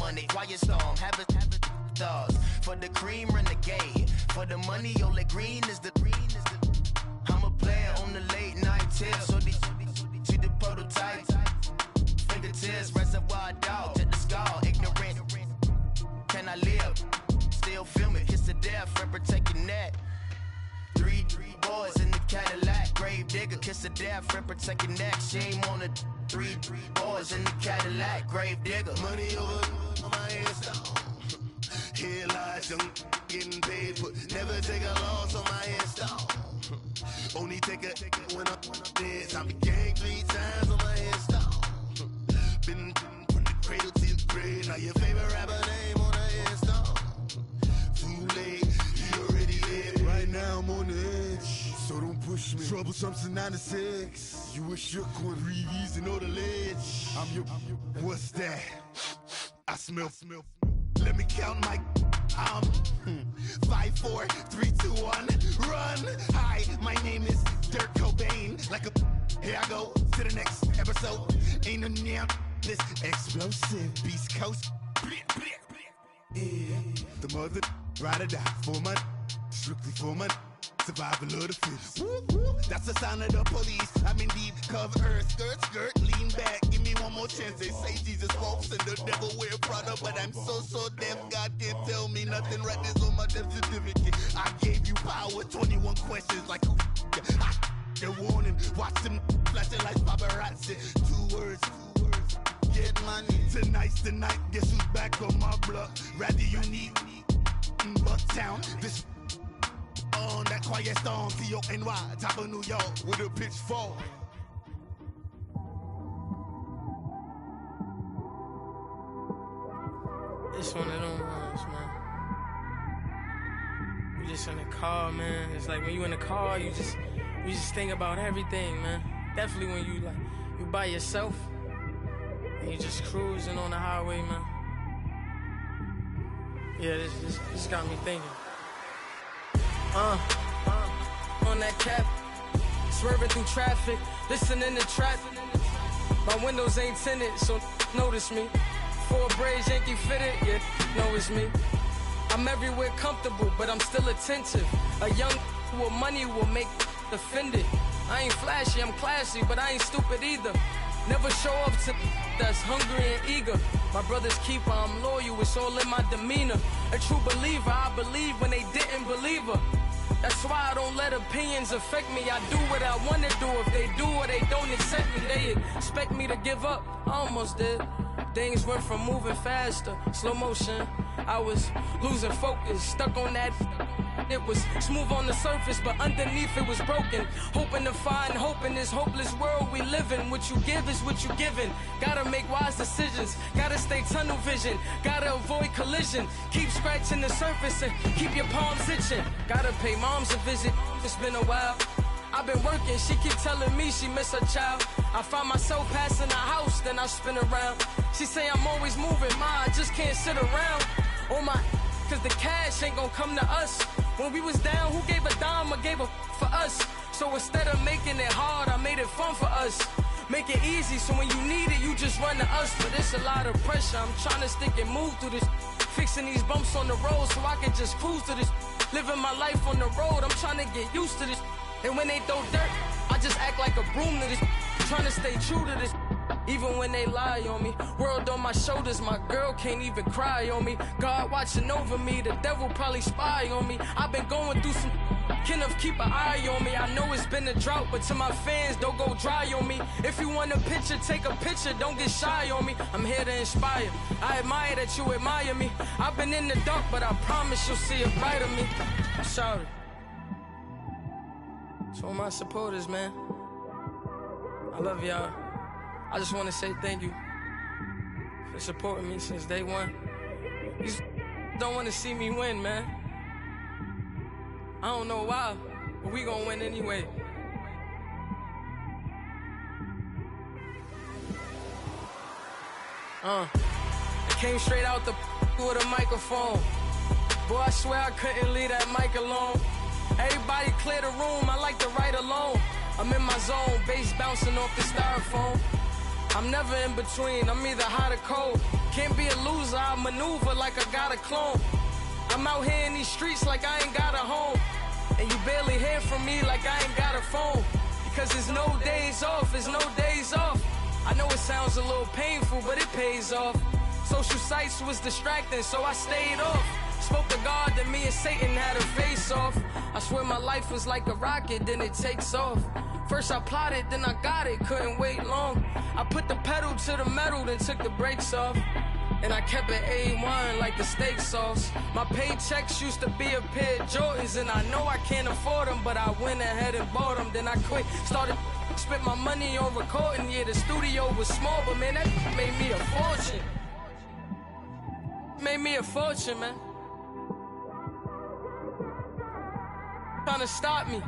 money, quiet storm, have it stars. For the cream, renegade. For the money, Ole Green is the I'm a player on the late night tip. So these see the prototype. Fingertips, reservoir dog, check the skull, ignorant. Can I live? Still film it, kiss to death, and protect your neck. Three boys in the Cadillac, grave digger, kiss to death, and protect your neck. Shame on the three boys in the Cadillac, grave digger. Money over on my headstone. Here lies young getting paid for. Never take a loss on my headstone. Only take a when I'm dead. Time to gang 3 times on my headstone. Been from the cradle to the grave. Now your favorite rapper name on a headstone. Too late, you already dead. Right now I'm on the edge, so don't push me. Troublesome to 9 to 6. You a shook one, breathe easy, know the ledge. I'm your, what's that? I smell. Let me count my 5, 4, 3, 2, 1, run. Hi, my name is Dirk Cobain. Like a here I go to the next episode. Ain't no damn this explosive Beast Coast. Yeah, the mother ride or die for my strictly for my survival of the fittest. That's the sign of the police. I'm indeed cover earth, skirt, lean back. Give me one more chance. They say Jesus walks and the devil wear Prada, but I'm so deaf. God can't tell me nothing. Right this on my death certificate. I gave you power. 21 questions like who? The warning. Watch them flashing like paparazzi. 2 words. Get money. Tonight's the night. Guess who's back on my block? Rather unique. Bucktown. This. On that quiet storm, T-O-N-Y, top of New York, with a pitchfork. It's one of them ones, man. You just in the car, man. It's like when you in the car, you just think about everything, man. Definitely when you by yourself and you just cruising on the highway, man. Yeah, this got me thinking. On that cap, swerving through traffic, listening to trap. My windows ain't tinted, so notice me. 4 braids, Yankee fitted, yeah, know it's me. I'm everywhere comfortable, but I'm still attentive. A young with money will make offended. I ain't flashy, I'm classy, but I ain't stupid either. Never show up to that's hungry and eager. My brother's keeper, I'm loyal, it's all in my demeanor. A true believer, I believe when they didn't believe her. That's why I don't let opinions affect me. I do what I want to do. If they do or they don't accept me, they expect me to give up. I almost did. Things went from moving faster, slow motion. I was losing focus, stuck on that. It was smooth on the surface, but underneath it was broken. Hoping to find hope in this hopeless world we live in. What you give is what you given. Gotta make wise decisions. Gotta stay tunnel vision. Gotta avoid collision. Keep scratching the surface and keep your palms itching. Gotta pay moms a visit. It's been a while. I've been working, she keep telling me she miss her child. I find myself passing the house, then I spin around. She say I'm always moving, I just can't sit around. Oh my, cause the cash ain't gonna come to us. When we was down, who gave a dime or gave a for us? So instead of making it hard, I made it fun for us. Make it easy, so when you need it, you just run to us. But it's a lot of pressure, I'm trying to stick and move through this. Fixing these bumps on the road so I can just cruise to this. Living my life on the road, I'm trying to get used to this. And when they throw dirt, I just act like a broom to this. Trying to stay true to this. Even when they lie on me. World on my shoulders, my girl can't even cry on me. God watching over me, the devil probably spy on me. I've been going through some Kenneth, keep an eye on me. I know it's been a drought, but to my fans, don't go dry on me. If you want a picture, take a picture, don't get shy on me. I'm here to inspire. I admire that you admire me. I've been in the dark, but I promise you'll see a bright of me. I'm sorry. To all my supporters, man. I love y'all. I just want to say thank you for supporting me since day one. These don't want to see me win, man. I don't know why, but we gonna win anyway. I came straight out the with a microphone. Boy, I swear I couldn't leave that mic alone. Everybody clear the room, I like to write alone. I'm in my zone, bass bouncing off the styrofoam. I'm never in between, I'm either hot or cold. Can't be a loser, so I maneuver like I got a clone. I'm out here in these streets like I ain't got a home. And you barely hear from me like I ain't got a phone. Because there's no days off, there's no days off. I know it sounds a little painful, but it pays off. Social sites was distracting, so I stayed off. Spoke to God that me and Satan had a face off. I swear my life was like a rocket, then it takes off. First I plotted, then I got it, couldn't wait long. I put the pedal to the metal, then took the brakes off. And I kept it A1 like the steak sauce. My paychecks used to be a pair of Jordans, and I know I can't afford them, but I went ahead and bought them. Then I quit, started spent my money on recording. Yeah, the studio was small, but man, that made me a fortune. Made me a fortune, man. Trying to stop me.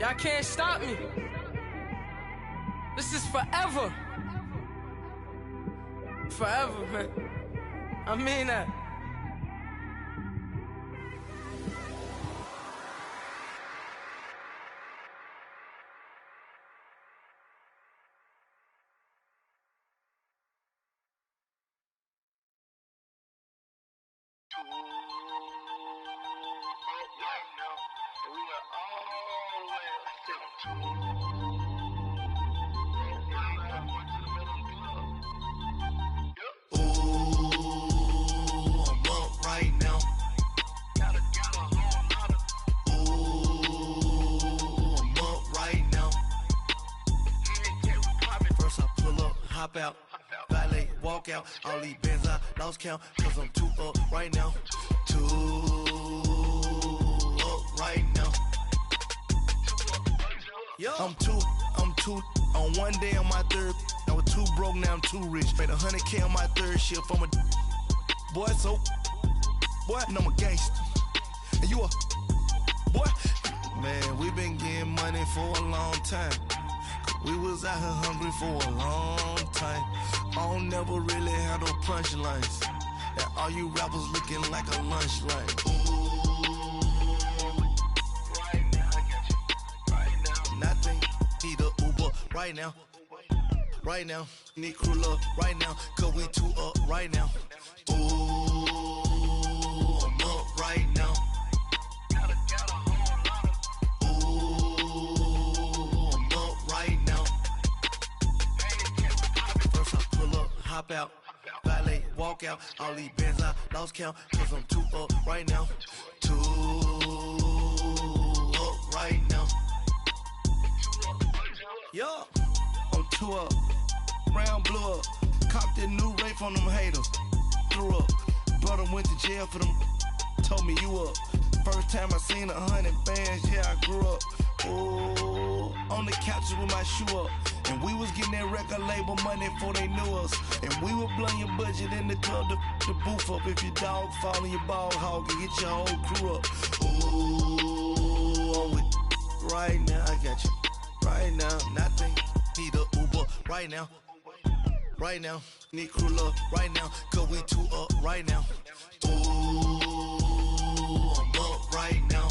Y'all can't stop me. This is forever. Forever, man. I mean that. Hop out, valet, walk out. All these bands I lost count, cause I'm too up right now. Too up right now. Yo. I'm too on one day on my third. I was too broke, now I'm too rich. Made 100K on my third shift. I'm a boy, so boy, and I'm a gangster. And you a boy. Man, we been getting money for a long time. We was out here hungry for a long time. I don't never really have no punchlines. And all you rappers looking like a lunch line. Ooh, right now, I got you. Right now, nothing. Need a Uber right now. Right now, need crew love right now. Cause we too up right now. Ooh, I'm up right now. Hop out, valet, walk out. All these bands I lost count, cause I'm too up right now. Too up right now. Yo, I'm too up. Round blew up. Copped that new rape on them haters. Threw up. Brother went to jail for them. Told me you up. First time I seen 100 bands, yeah, I grew up. Ooh, on the couches with my shoe up. And we was getting that record label money before they knew us. And we were blowing your budget in the club to the booth up. If your dog fall in your ball hog and get your whole crew up. Ooh, I'm with right now, I got you. Right now, nothing. Need a Uber right now. Right now, need crew love right now. Cause we too up right now. Ooh, I'm up right now.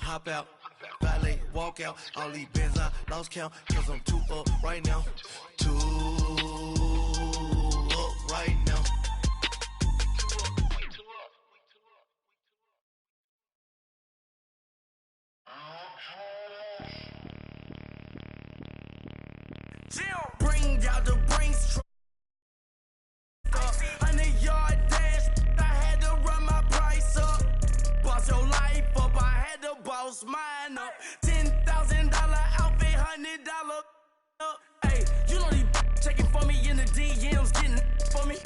Hop out, valet, walk out. All these bands I lost count, cause I'm too up right now. Too up right now. Bring out the brains. 100-yard dash, I had to run my price up. Boss your life up, I had to boss mine up. $10,000 outfit, $100 up. Hey, you know these checking for me in the DMs, getting for me.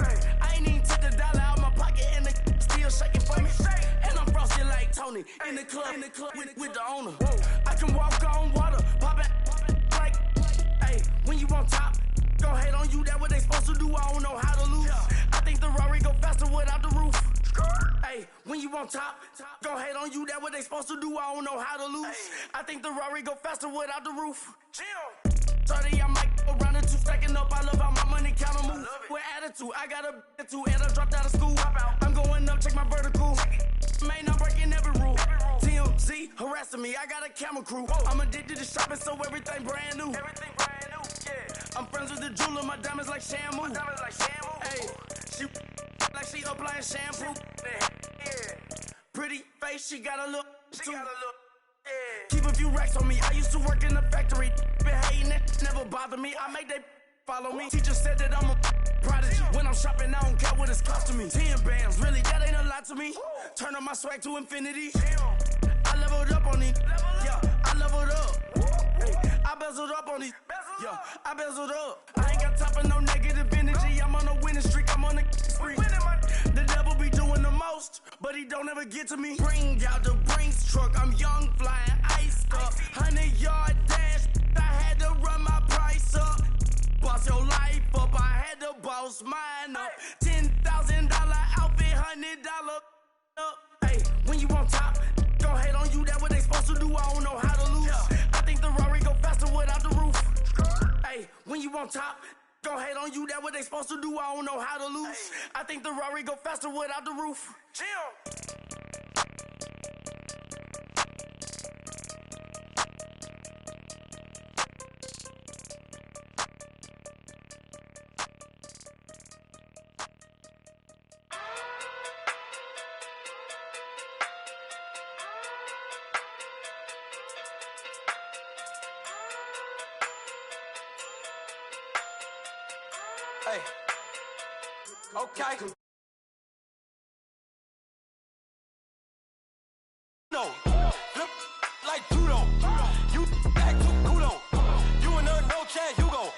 I ain't even took the dollar out my pocket and the still shaking for me. And I'm frosted like Tony in the club with the owner. I can walk on water, pop it like, hey, when you on top. Gon' hate on you, that what they supposed to do, I don't know how to lose. I think the Rari go faster without the roof. Hey, when you on top, gon' hate on you, that what they supposed to do, I don't know how to lose. I think the Rari go faster without the roof. 30, I might go around the two, stacking up, I love how my money counter move. With attitude, I got a attitude, and I dropped out of school. I'm going up, check my vertical. Man, I'm breaking every rule. TM faster me. I got a camera crew. I'm addicted to shopping, so everything brand new. Everything brand new, yeah. I'm friends with the jeweler, my diamonds like shampoo. My diamonds like shampoo. Hey, she like she applying shampoo. Yeah. Pretty face, she got a look. She got a look. Yeah. Keep a few racks on me. I used to work in the factory. Been hating it, never bother me. I make they follow me. Teacher said that I'm a prodigy. When I'm shopping, I don't care what it's costing me. 10 bands, really, that ain't a lot to me. Turn up my swag to infinity. I leveled up on these. Yeah, I leveled up. Hey, I bezeled up on these. Yeah, I bezeled up. I ain't got time for no negative energy. I'm on a winning streak. I'm on a spree. The devil be doing the most, but he don't ever get to me. Bring out the Brinks truck. I'm young, flying, iced up. 100-yard dash. I had to run my price up. Boss your life up. I had to boss mine up. $10,000 outfit, $100 up. Hey, when you on top, don't hate on you. That what they supposed to do. I don't know how to lose. I think the Rari go faster without the roof. Hey, when you on top, don't hate on you. That what they supposed to do. I don't know how to lose. I think the Rari go faster without the roof. Chill. Hey, okay. No, flip like judo. You act too kudo. You and her no Chad Hugo.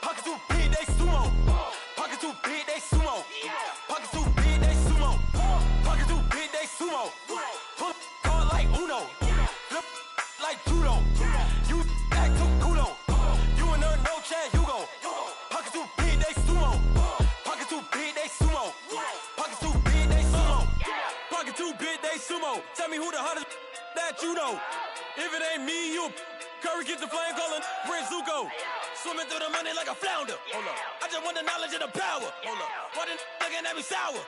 Pocket too big, they sumo. Pocket too big, they sumo. Pocket too big, they sumo. Pocket too big, they sumo. Pull card like Uno. Flip like judo. You act too kudo. You and her no Chad Hugo. Pocket too big, they sumo. Pocket too big, they sumo. Pocket too big, they sumo. Pocket too big, they sumo. Tell me who the hottest that you know. If it ain't me, you Curry get the flame calling Prince Zuko. Swimming through the money like a flounder. Hold up. I just want the knowledge and the power. Hold up. Why the looking at me sour?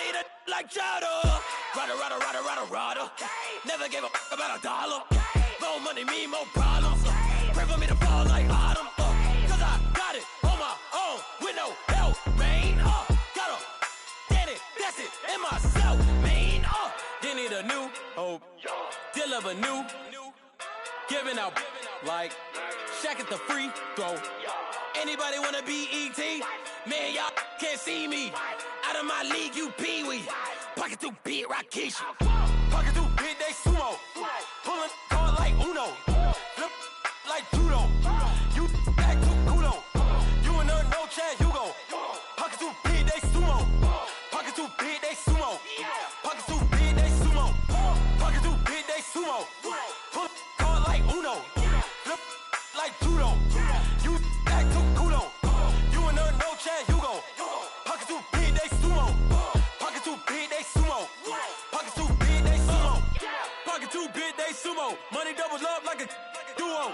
Eat it like chowder. Rada. Never gave a about a dollar. More money mean more problems. Pray for me to fall like autumn. Cause I got it on my own with no help, man. Gotta get it, that's it, in myself, man. You need a new hope. Deliver new. Giving out like Shaq at the free throw. Anybody wanna be E.T.? Man, y'all can't see me. Out of my league, you pee-wee. Pocket too big, Rakishi. Pocket too big, they sumo. Pulling card like Uno. Flip like judo. You act too kudo. You and her no Chad Hugo. Pocket too big, they sumo. Pocket too big, they sumo. Pocket too big, they sumo. Pocket too big, they sumo. Pull card like Uno. Flip like judo. You act too kudo. You and her no Chad Hugo. Pocket too big, they sumo. Pocket too big, they sumo. Pocket too big, they sumo. Pocket too big, they sumo. Money doubles up like a duo.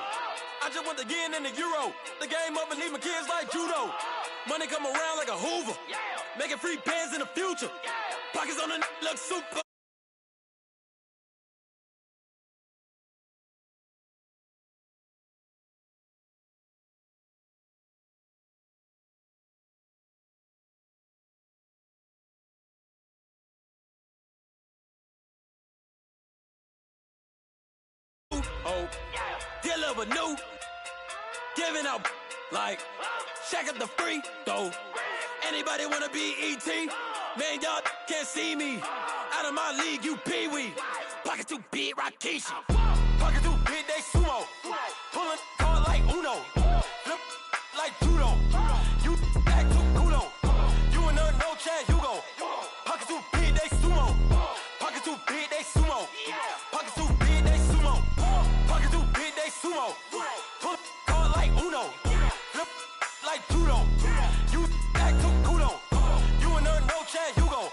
I just want the yen and the euro. The game up and leave my kids like judo. Money come around like a Hoover. Making free bands in the future. Pockets on the look super. Oh, deliver new. Giving out like Shaq at the free throw. Anybody wanna be E.T.? Man, y'all can't see me. Out of my league, you pee-wee. Pocket too big, Rakishi. Pocket too big, they sumo. Pulling card like Uno. Flip like judo. You act too kudo. You and her no Chad Hugo. Pocket too big, they sumo. Pocket too big, they sumo. Pocket too big, they sumo. Pocket too big, they sumo. Pull card like Uno. Flip like judo. You act too kudo. You and her no Chad Hugo.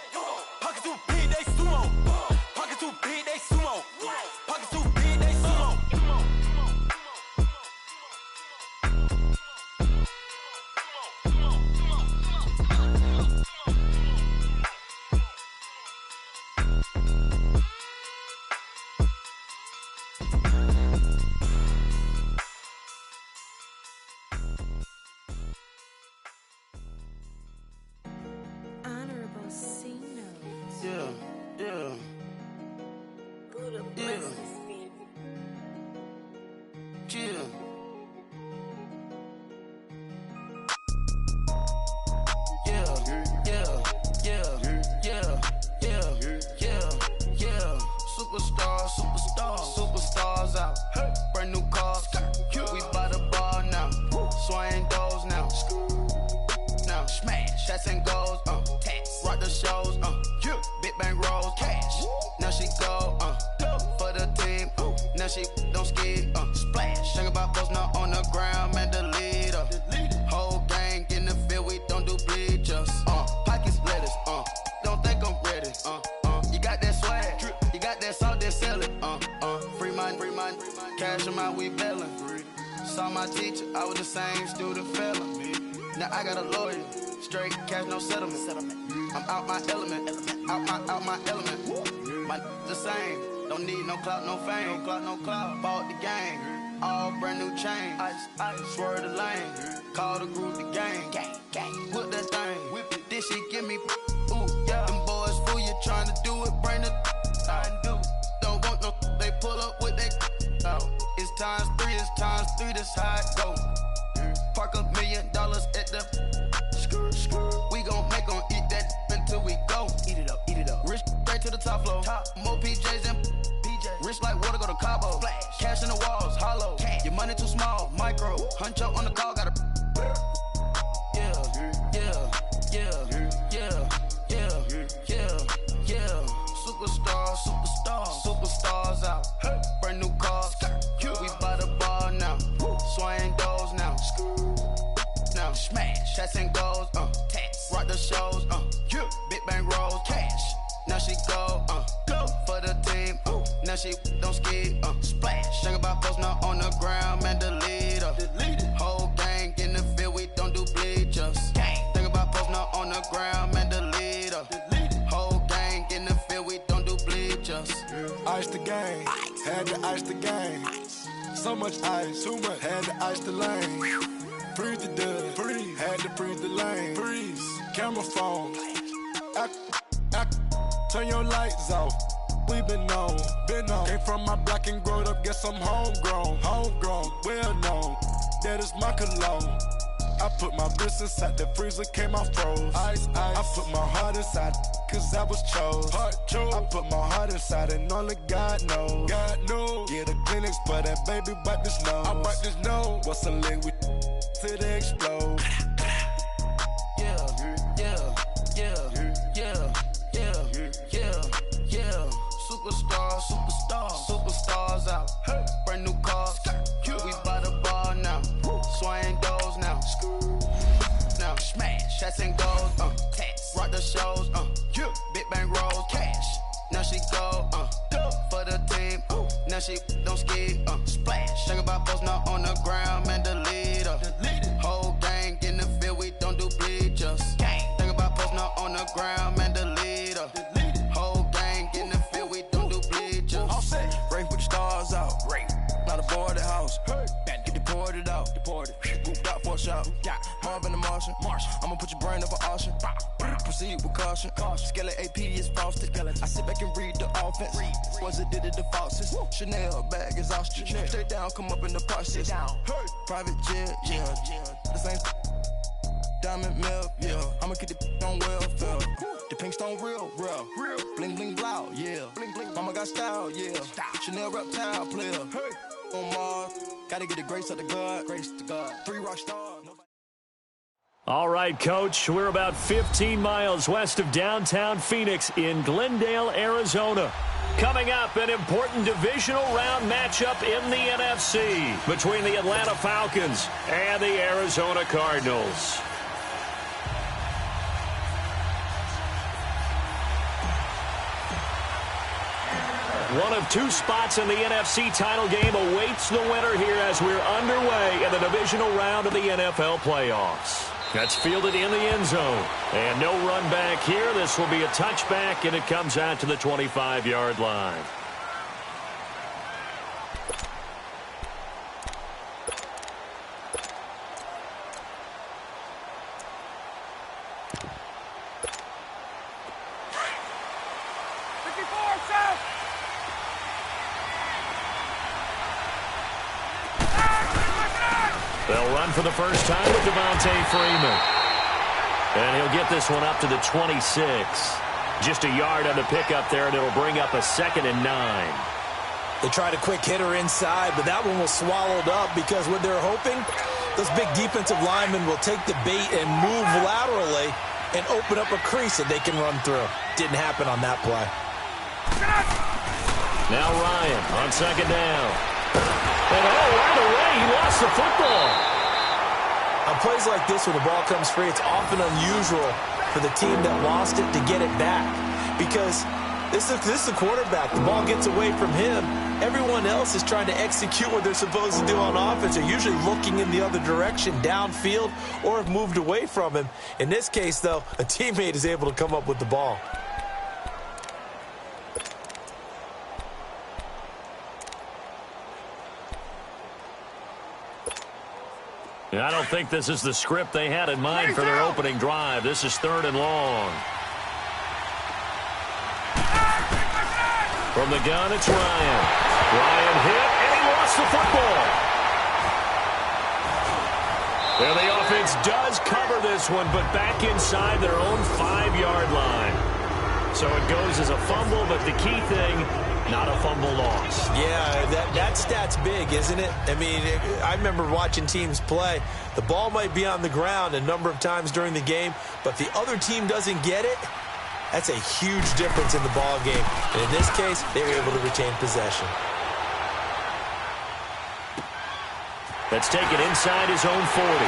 Pocket too big, they sumo. Pocket too big, they sumo. Pocket too big, they sumo. Superstars out. Brand new cars. We by the bar now. Swaying doors now. Now smash. Shots and goals. Rock the shows. Big bang rolls. Cash. Now she go. For the team. Now she don't ski. Splash. Think about posting up on the ground. Man, the leader. Whole gang in the field. We don't do bleachers. Pockets lettuce. Don't think I'm ready. You got that swag. You got that salt that sell it. Free mind. Cash them out, we bailin'. Saw my teacher, I was the same student fella. Now I got a lawyer, straight cash, no settlement. I'm out my element, out my element. My the same, don't need no clout, no fame. No clout, bought the game, all brand new chain. Ice, swerve the lane, call the group the gang. Whip that thing, whip it, this shit give me, ooh, yeah. Them boys fool you trying to do it, bring it. Don't want no, they pull up with they It's times three, this how it go. Park $1 million at the we gon' make 'em eat that until we go. Eat it up. Rich straight to the top floor. More PJs and PJs. Rich like water, go to Cabo. Flash. Cash in the walls, hollow. Cash. Your money too small, micro. Huncho on the call, gotta. Superstars out. Brand new cars. We by the bar now. Swaying doors now. Now smash. Shots and goals. Rock the shows. Big bang rolls. Cash. Now she go. For the team. Now she don't ski. Splash. Think about posting up on the ground. Man, the leader. Whole gang in the field. We don't do bleachers. Think about posting up on the ground. Man, the leader. Whole gang in the field. We don't do bleachers. Ice the game, had to ice the game. So much ice, too much, had to ice the lane. Freeze the dud, freeze, had to freeze the lane. Freeze, camera phone, turn your lights off. We been on. Came from my block and growed up, guess I'm homegrown, well known. That is my cologne. I put my wrist inside the freezer, came out froze. Ice. I put my heart inside, cause I was chose. I put my heart inside and only God knows. Get a Kleenex for that baby, bite this nose. I bite this nose. What's a liquid till they explode? Superstars out. Brand new cars. We by the bar now. Swaying doors now. Now smash. Shots and goals. Rock the shows. Big bang rolls. Cash. Now she go. For the team. Now she don't ski. Splash. Think about posting up on the ground. Man, the leader. Whole gang in the field. We don't do bleachers. Think about posting up on the ground. Man, the leader. Whole gang in the field. We don't do bleachers. Rain put the stars out. Not a board the house. Get deported out. Moved out for a shot. Marvin the Martian. I'ma put your brain up an auction. Proceed with caution. Skeleton AP is frosted. I sit back and read the offense. Was it did it the falsest? Chanel bag is ostrich. Stay down, come up in the process. Private jet, yeah. The same diamond milk, yeah. I'ma get the on welfare. The pink stone real. Bling bling loud, yeah. Mama got style, yeah. Chanel reptile player. On Mars, gotta get the grace of the God. 3 rock stars. All right, Coach, we're about 15 miles west of downtown Phoenix in Glendale, Arizona. Coming up, an important divisional round matchup in the NFC between the Atlanta Falcons and the Arizona Cardinals. One of 2 spots in the NFC title game awaits the winner here as we're underway in the divisional round of the NFL playoffs. That's fielded in the end zone. And no run back here. This will be a touchback, and it comes out to the 25-yard line. They'll run for the first time with Devontae Freeman. And he'll get this one up to the 26. Just a yard on the pickup there, and it'll bring up a 2nd and 9. They tried a quick hitter inside, but that one was swallowed up because what they're hoping, those big defensive linemen will take the bait and move laterally and open up a crease that they can run through. Didn't happen on that play. Now Ryan on 2nd down. And right away, he lost the football. On plays like this where the ball comes free, it's often unusual for the team that lost it to get it back because this is the quarterback. The ball gets away from him. Everyone else is trying to execute what they're supposed to do on offense. They're usually looking in the other direction, downfield, or have moved away from him. In this case, though, a teammate is able to come up with the ball. I don't think this is the script they had in mind for their opening drive. This is 3rd and long. From the gun, it's Ryan. Ryan hit, and he lost the football. And the offense does cover this one, but back inside their own 5-yard line. So it goes as a fumble, but the key thing, not a fumble loss. Yeah, that stat's big, isn't it? I mean, I remember watching teams play. The ball might be on the ground a number of times during the game, but if the other team doesn't get it, that's a huge difference in the ball game. And in this case, they were able to retain possession. Let's take it inside his own 40.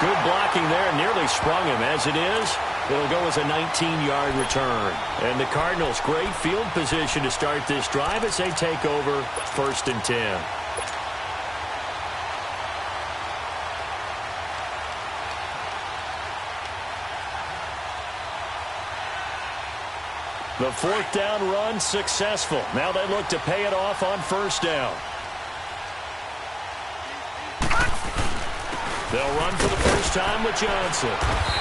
Good blocking there, nearly sprung him. As it is, it'll go as a 19-yard return. And the Cardinals, great field position to start this drive as they take over 1st and 10. The 4th down run successful. Now they look to pay it off on 1st down. They'll run for the first time with Johnson.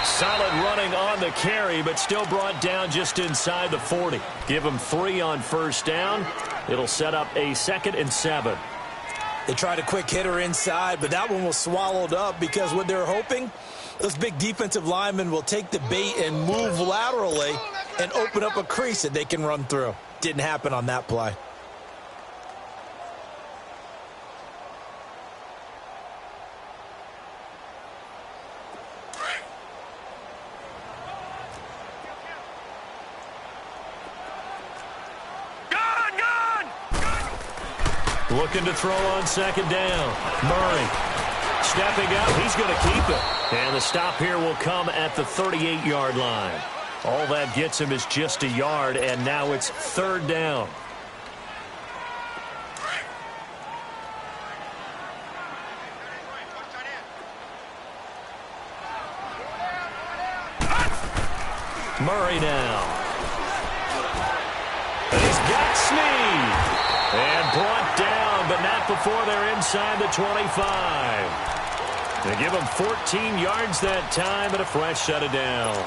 Solid running on the carry, but still brought down just inside the 40. Give him 3 on 1st down. It'll set up a 2nd and 7. They tried a quick hitter inside, but that one was swallowed up because what they're hoping, those big defensive linemen will take the bait and move laterally and open up a crease that they can run through. Didn't happen on that play. Looking to throw on 2nd down. Murray stepping up. He's going to keep it. And the stop here will come at the 38-yard line. All that gets him is just a yard, and now it's 3rd down. Murray now. And he's got Snead. And brought down, but not before they're inside the 25. They give him 14 yards that time and a fresh set of downs.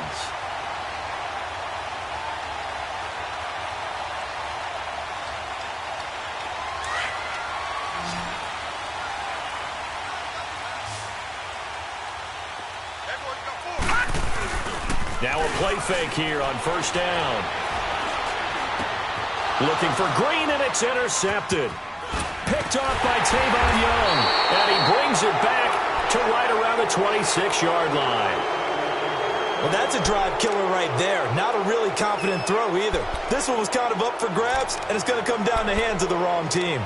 Now a play fake here on 1st down. Looking for Green, and it's intercepted. Picked off by Tavon Young. And he brings it back to right around the 26-yard line. Well, that's a drive killer right there. Not a really confident throw either. This one was kind of up for grabs, and it's going to come down the hands of the wrong team.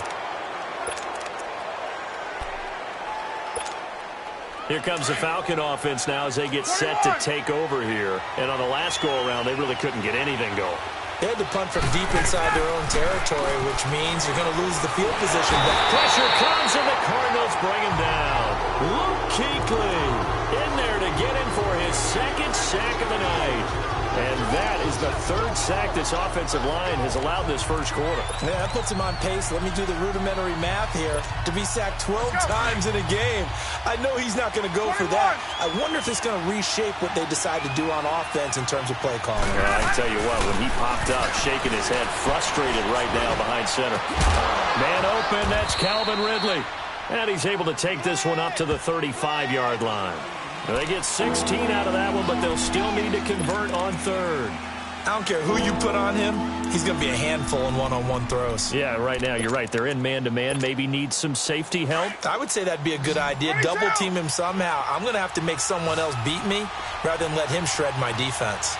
Here comes the Falcon offense now as they get set to take over here. And on the last go-around, they really couldn't get anything going. They had to punt from deep inside their own territory, which means you're going to lose the field position. Pressure comes, and the Cardinals bring him down. Luke Kuechly in there to get him for his 2nd sack of the night. And that is the 3rd sack this offensive line has allowed this first quarter. Yeah, that puts him on pace. Let me do the rudimentary math here. To be sacked 12 times in a game, I know he's not going to go for that. I wonder if it's going to reshape what they decide to do on offense in terms of play calling. Yeah, I can tell you what, when he popped up, shaking his head, frustrated right now behind center. Man open, that's Calvin Ridley. And he's able to take this one up to the 35-yard line. They get 16 out of that one, but they'll still need to convert on third. I don't care who you put on him. He's going to be a handful in one-on-one throws. Yeah, right now, you're right. They're in man-to-man. Maybe need some safety help. I would say that'd be a good idea. Double-team him somehow. I'm going to have to make someone else beat me rather than let him shred my defense.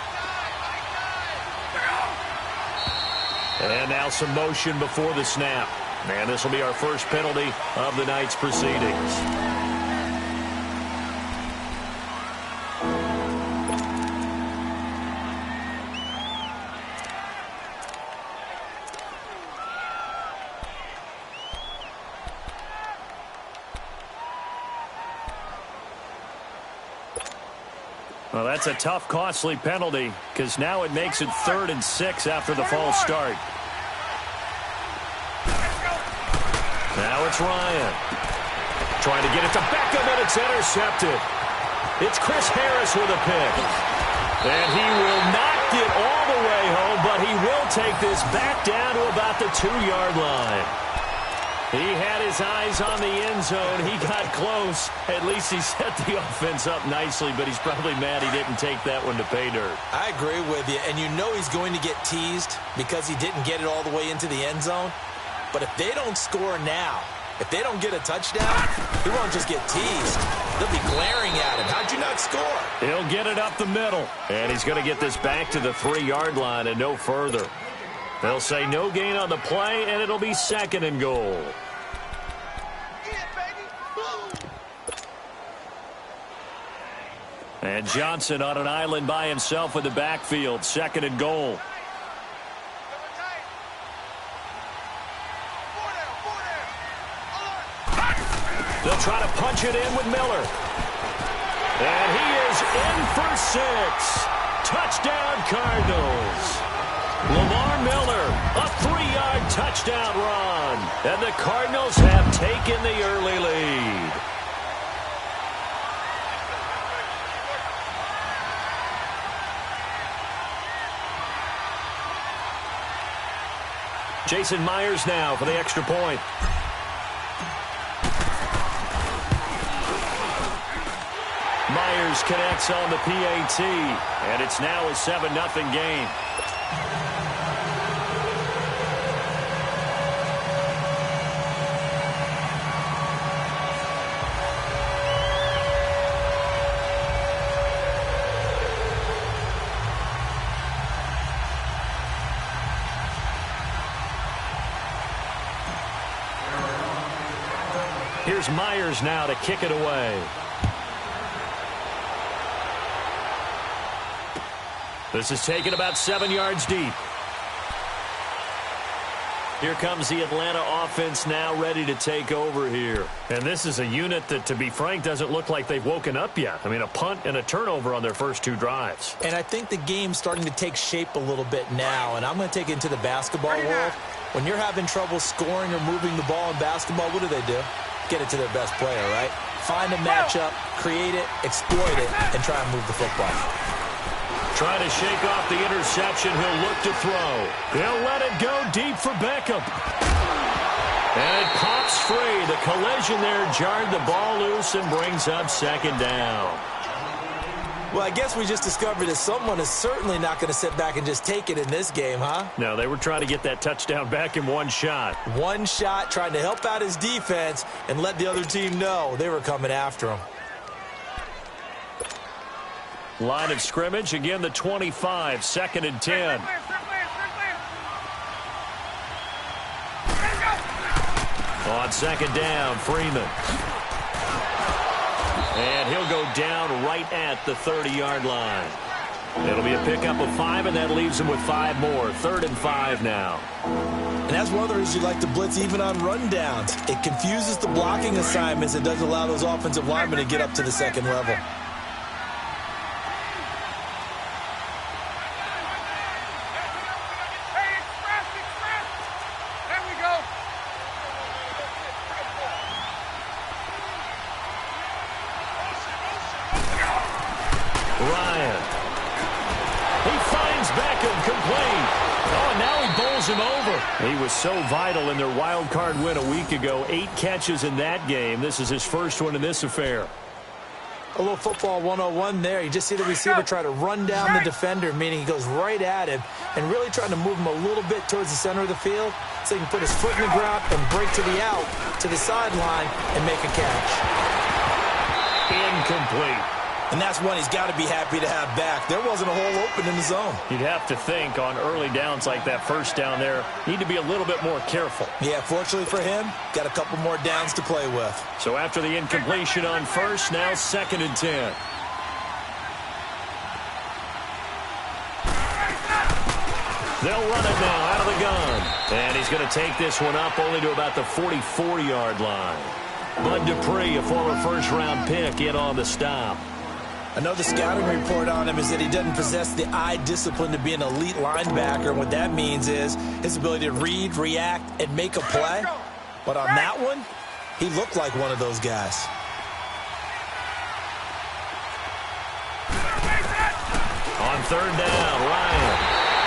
And now some motion before the snap. And this will be our first penalty of the night's proceedings. Well, that's a tough, costly penalty because now it makes it 3rd and 6 after the false start. Now it's Ryan. Trying to get it to Beckham, and it's intercepted. It's Chris Harris with a pick. And he will not get all the way home, but he will take this back down to about the 2-yard line. He had his eyes on the end zone. He got close. At least he set the offense up nicely, but he's probably mad he didn't take that one to pay dirt. I agree with you, and you know he's going to get teased because he didn't get it all the way into the end zone. But if they don't score now, if they don't get a touchdown, he won't just get teased. They'll be glaring at him. How'd you not score? He'll get it up the middle, and he's going to get this back to the 3-yard line and no further. They'll say no gain on the play, and it'll be 2nd and goal. And Johnson on an island by himself in the backfield. 2nd and goal. They'll try to punch it in with Miller. And he is in for 6. Touchdown, Cardinals. Lamar Miller, a 3-yard touchdown run. And the Cardinals have taken the early lead. Jason Myers now for the extra point. Myers connects on the PAT, and it's now a 7-0 game. Here's Myers now to kick it away. This is taken about 7 yards deep. Here comes the Atlanta offense now ready to take over here. And this is a unit that, to be frank, doesn't look like they've woken up yet. I mean, a punt and a turnover on their first 2 drives. And I think the game's starting to take shape a little bit now. And I'm going to take it into the basketball world. When you're having trouble scoring or moving the ball in basketball, what do? Get it to their best player, right? Find a matchup, create it, exploit it, and try and move the football. Trying to shake off the interception. He'll look to throw. He'll let it go deep for Beckham. And it pops free. The collision there jarred the ball loose and brings up 2nd down. Well, I guess we just discovered that someone is certainly not going to sit back and just take it in this game, huh? No, they were trying to get that touchdown back in one shot. One shot, trying to help out his defense and let the other team know they were coming after him. Line of scrimmage, again the 25, 2nd and 10. On 2nd down, Freeman. And he'll go down right at the 30-yard line. It'll be a pickup of 5, and that leaves him with 5 more. 3rd and 5 now. And that's one of the reasons you like to blitz even on rundowns. It confuses the blocking assignments. It doesn't allow those offensive linemen to get up to the 2nd level. Ryan. He finds Beckham complete. Oh, and now he bowls him over. He was so vital in their wild card win a week ago. 8 catches in that game. This is his first one in this affair. A little football 101 there. You just see the receiver try to run down the defender, meaning he goes right at him and really trying to move him a little bit towards the center of the field so he can put his foot in the ground and break to the out, to the sideline, and make a catch. Incomplete. And that's one he's got to be happy to have back. There wasn't a hole open in the zone. You'd have to think on early downs like that first down there, need to be a little bit more careful. Yeah, fortunately for him, got a couple more downs to play with. So after the incompletion on first, now 2nd and 10. They'll run it now out of the gun. And he's going to take this one up only to about the 44-yard line. Bud Dupree, a former first-round pick, in on the stop. I know the scouting report on him is that he doesn't possess the eye discipline to be an elite linebacker. And what that means is his ability to read, react, and make a play. But on that one, he looked like one of those guys. On 3rd down, Ryan.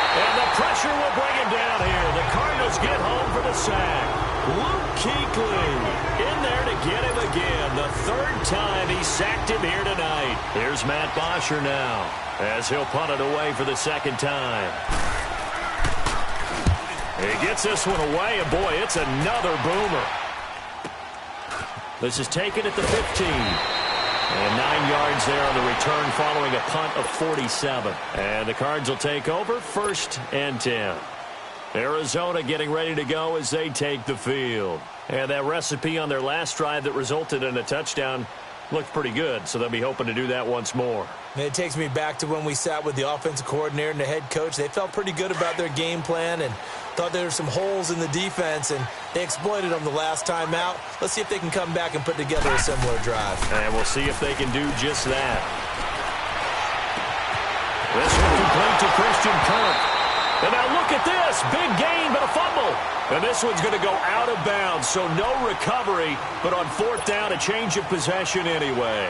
And the pressure will bring him down here. The Cardinals get home for the sack. Luke Kuechly in there to get him again. The 3rd time he sacked him here tonight. Here's Matt Bosher now as he'll punt it away for the 2nd time. He gets this one away, and boy, it's another boomer. This is taken at the 15. And 9 yards there on the return following a punt of 47. And the Cards will take over 1st and 10. Arizona getting ready to go as they take the field. And that recipe on their last drive that resulted in a touchdown looked pretty good, so they'll be hoping to do that once more. It takes me back to when we sat with the offensive coordinator and the head coach. They felt pretty good about their game plan and thought there were some holes in the defense, and they exploited them the last time out. Let's see if they can come back and put together a similar drive. And we'll see if they can do just that. This one complete to Christian Kirk. And now look at this. Big gain, but a fumble. And this one's going to go out of bounds, so no recovery. But on 4th down, a change of possession anyway.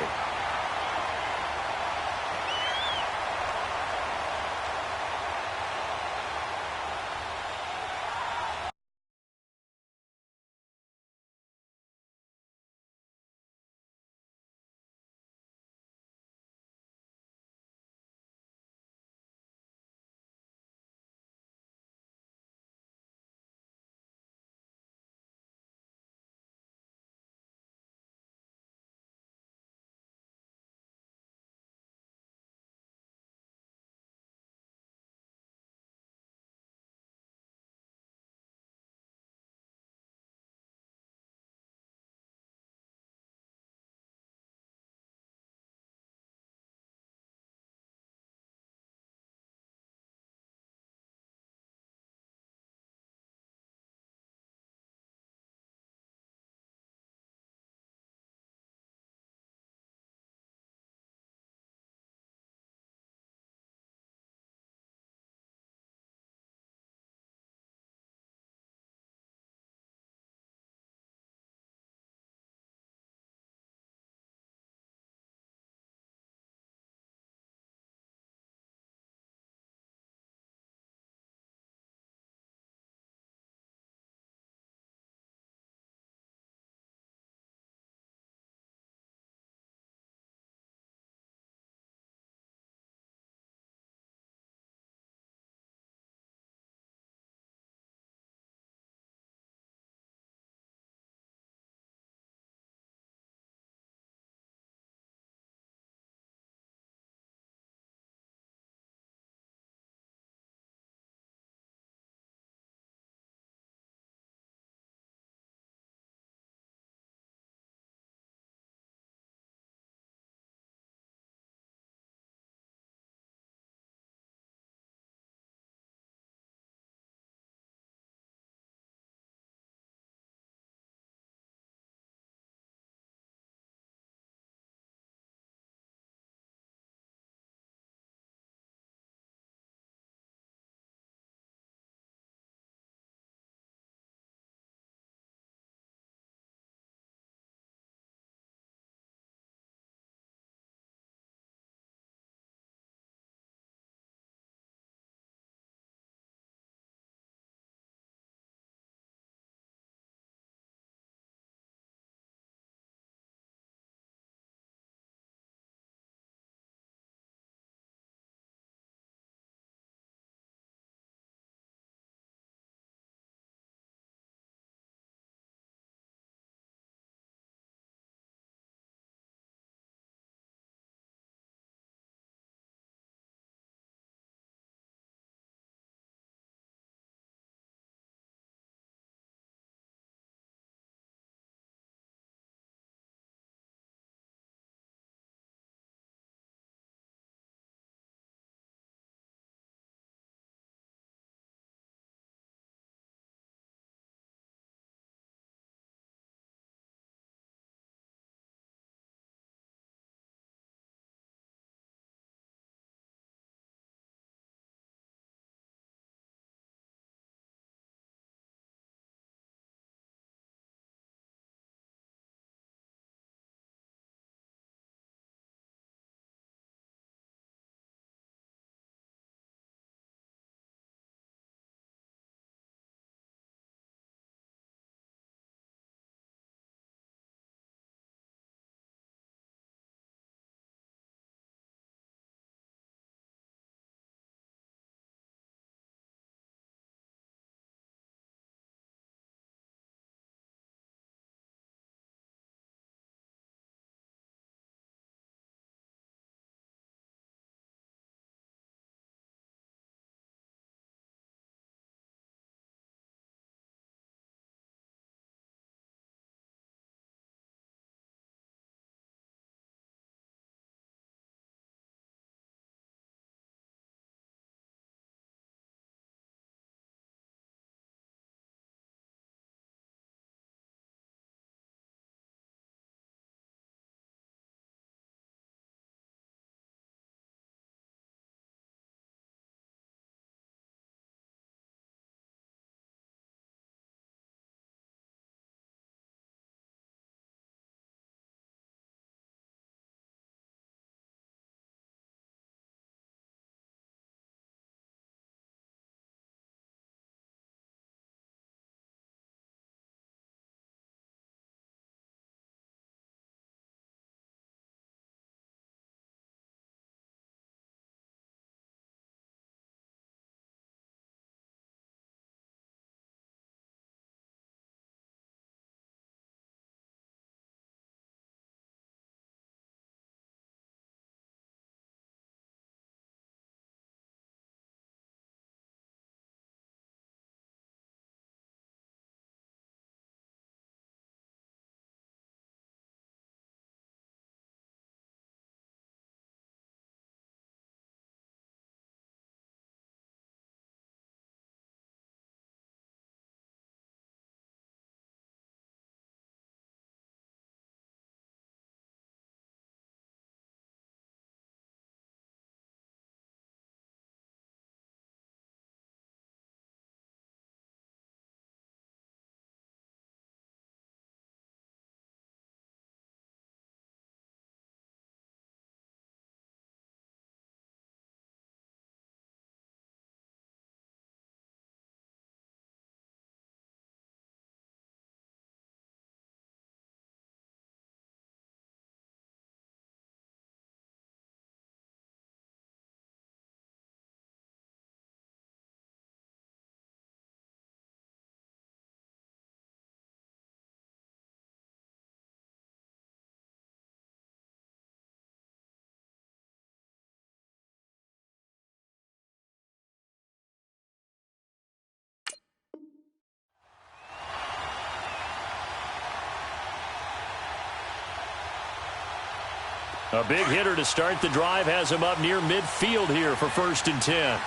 A big hitter to start the drive has him up near midfield here for 1st and 10. Hey,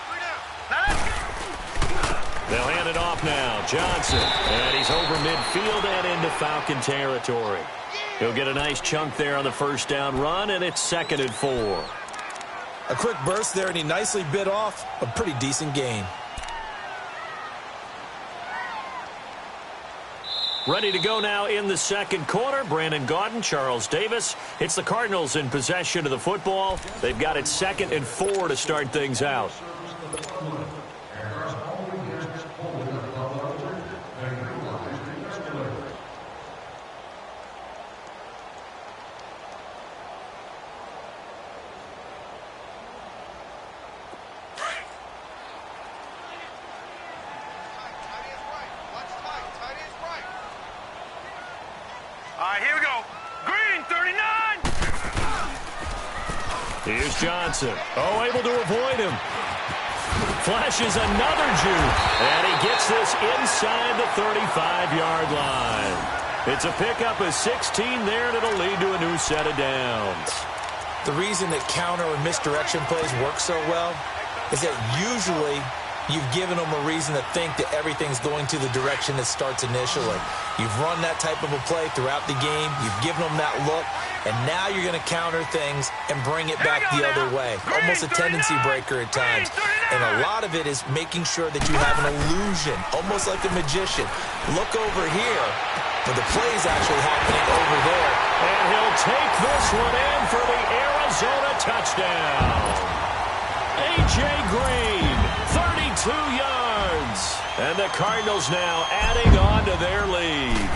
three down. They'll hand it off now. Johnson. And he's over midfield and into Falcon territory. He'll get a nice chunk there on the 1st down run, and it's 2nd and 4. A quick burst there, and he nicely bit off a pretty decent gain. Ready to go now in the 2nd quarter. Brandon Gaudin, Charles Davis. It's the Cardinals in possession of the football. They've got it 2nd and 4 to start things out. Here we go. Green, 39. Here's Johnson. Oh, able to avoid him. Flashes another juke. And he gets this inside the 35-yard line. It's a pickup of 16 there, and it'll lead to a new set of downs. The reason that counter or misdirection plays work so well is that usually you've given them a reason to think that everything's going to the direction it starts initially. You've run that type of a play throughout the game. You've given them that look. And now you're going to counter things and bring it back the other way. Almost a tendency breaker at times. And a lot of it is making sure that you have an illusion, almost like a magician. Look over here, but the play is actually happening over there. And he'll take this one in for the Arizona touchdown. A.J. Green, 32 yards. And the Cardinals now adding on to their lead.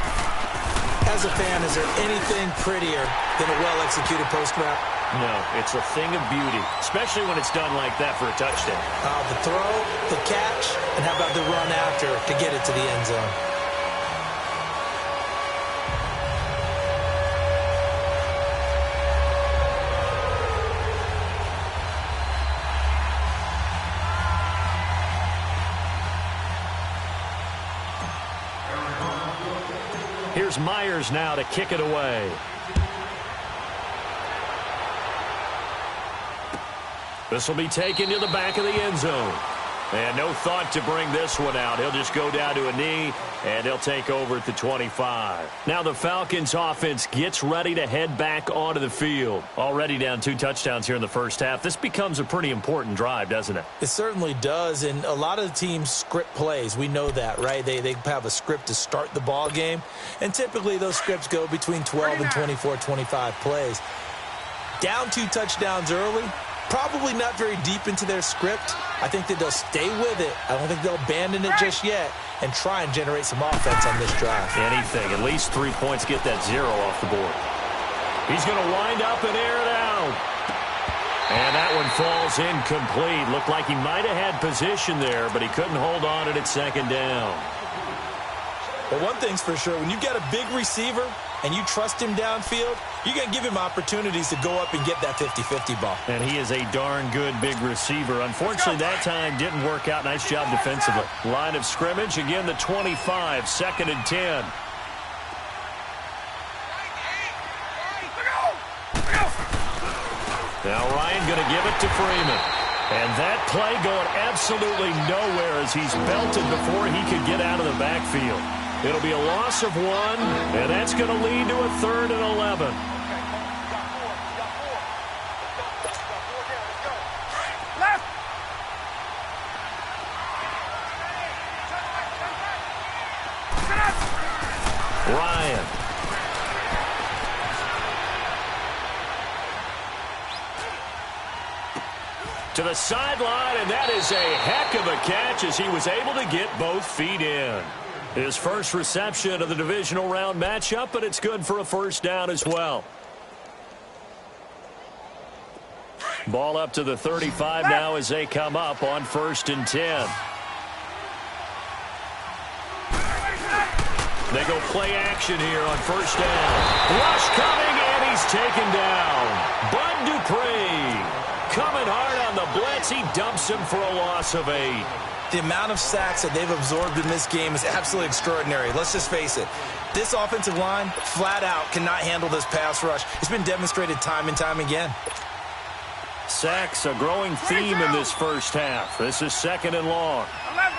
As a fan, is there anything prettier than a well-executed post route? No, it's a thing of beauty, especially when it's done like that for a touchdown. The throw, the catch, and how about the run after to get it to the end zone? Here's Myers now to kick it away. This will be taken to the back of the end zone. And no thought to bring this one out. He'll just go down to a knee, and he'll take over at the 25. Now the Falcons offense gets ready to head back onto the field. Already down 2 touchdowns here in the first half. This becomes a pretty important drive, doesn't it? It certainly does, and a lot of the teams script plays. We know that, right? They have a script to start the ball game, and typically those scripts go between 12 and 24, 25 plays. Down 2 touchdowns early, probably not very deep into their script. I think that they'll stay with it. I don't think they'll abandon it just yet and try and generate some offense on this drive. Anything. At least 3 points get that 0 off the board. He's going to wind up and air it out. And that one falls incomplete. Looked like he might have had position there, but he couldn't hold on it at 2nd down. Well, one thing's for sure. When you've got a big receiver and you trust him downfield, you're going to give him opportunities to go up and get that 50-50 ball. And he is a darn good big receiver. Unfortunately, that time didn't work out. Nice job defensively. Line of scrimmage, again, the 25, 2nd and 10. Now Ryan going to give it to Freeman. And that play going absolutely nowhere as he's belted before he could get out of the backfield. It'll be a loss of 1, and that's going to lead to a 3rd and 11. Ryan. To the sideline, and that is a heck of a catch as he was able to get both feet in. His first reception of the divisional round matchup, but it's good for a 1st down as well. Ball up to the 35 now as they come up on 1st and 10. They go play action here on 1st down. Rush coming, and he's taken down. Bud Dupree coming hard on the blitz. He dumps him for a loss of 8. The amount of sacks that they've absorbed in this game is absolutely extraordinary. Let's just face it. This offensive line, flat out, cannot handle this pass rush. It's been demonstrated time and time again. Sacks, a growing theme in this first half. This is 2nd and long. 11.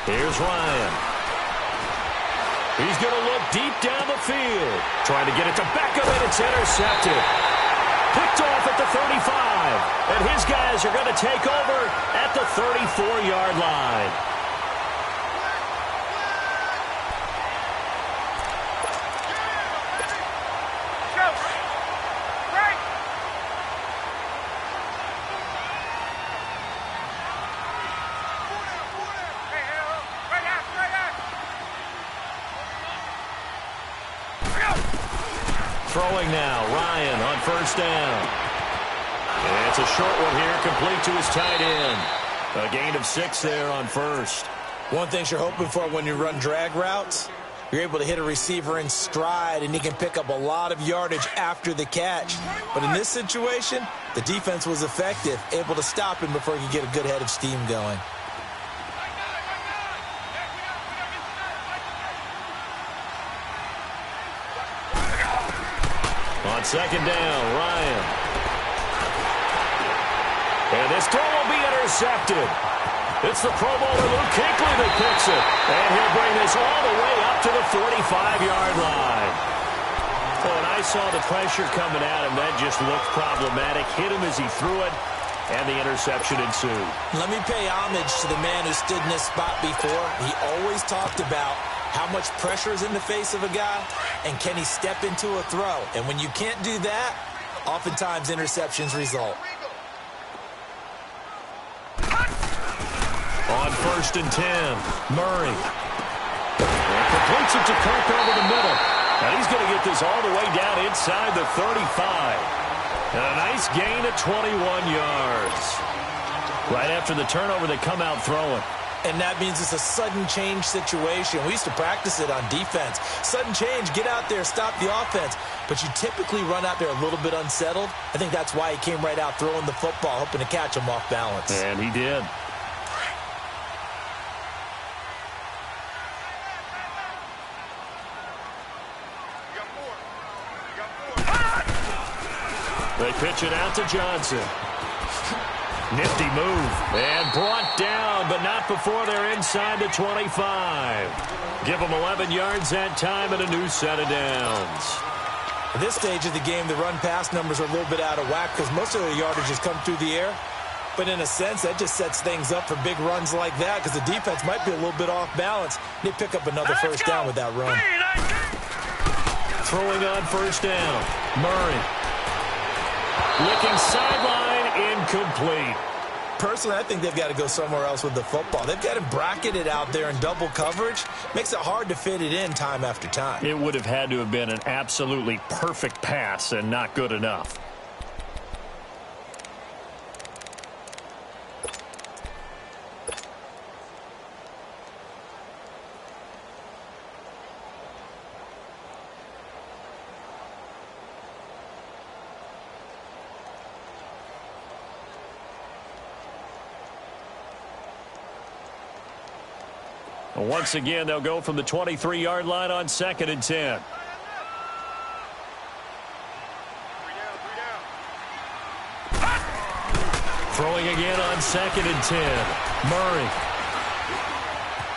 Here's Ryan. He's going to look deep down the field. Trying to get it to Beckham, and it's intercepted. Picked off at the 35. And his guys are going to take over at the 34-yard line. Throwing now, Ryan on 1st down. And it's a short one here, complete to his tight end. A gain of 6 there on 1st. One thing you're hoping for when you run drag routes, you're able to hit a receiver in stride, and he can pick up a lot of yardage after the catch. But in this situation, the defense was effective, able to stop him before he could get a good head of steam going. On 2nd down, Ryan. And this throw will be intercepted. It's the Pro Bowler Luke Kuechly that picks it. And he'll bring this all the way up to the 45-yard line. Oh, and I saw the pressure coming at him. That just looked problematic. Hit him as he threw it, and the interception ensued. Let me pay homage to the man who stood in this spot before. He always talked about how much pressure is in the face of a guy, and can he step into a throw? And when you can't do that, oftentimes interceptions result. On 1st and 10, Murray. And completes it to Kirk over the middle. And he's going to get this all the way down inside the 35. And a nice gain of 21 yards. Right after the turnover, they come out throwing. And that means it's a sudden change situation. We used to practice it on defense. Sudden change, get out there, stop the offense. But you typically run out there a little bit unsettled. I think that's why he came right out throwing the football, hoping to catch him off balance. And he did. They pitch it out to Johnson. Nifty move. And brought down, but not before they're inside the 25. Give them 11 yards that time and a new set of downs. At this stage of the game, the run-pass numbers are a little bit out of whack because most of the yardage has come through the air. But in a sense, that just sets things up for big runs like that because the defense might be a little bit off balance. They pick up another first down with that run. Throwing on 1st down. Murray. Looking sideline, incomplete. Personally, I think they've got to go somewhere else with the football. They've got to bracket it out there in double coverage. Makes it hard to fit it in time after time. It would have had to have been an absolutely perfect pass and not good enough. Once again, they'll go from the 23-yard line on 2nd and 10. Throwing again on 2nd and 10. Murray.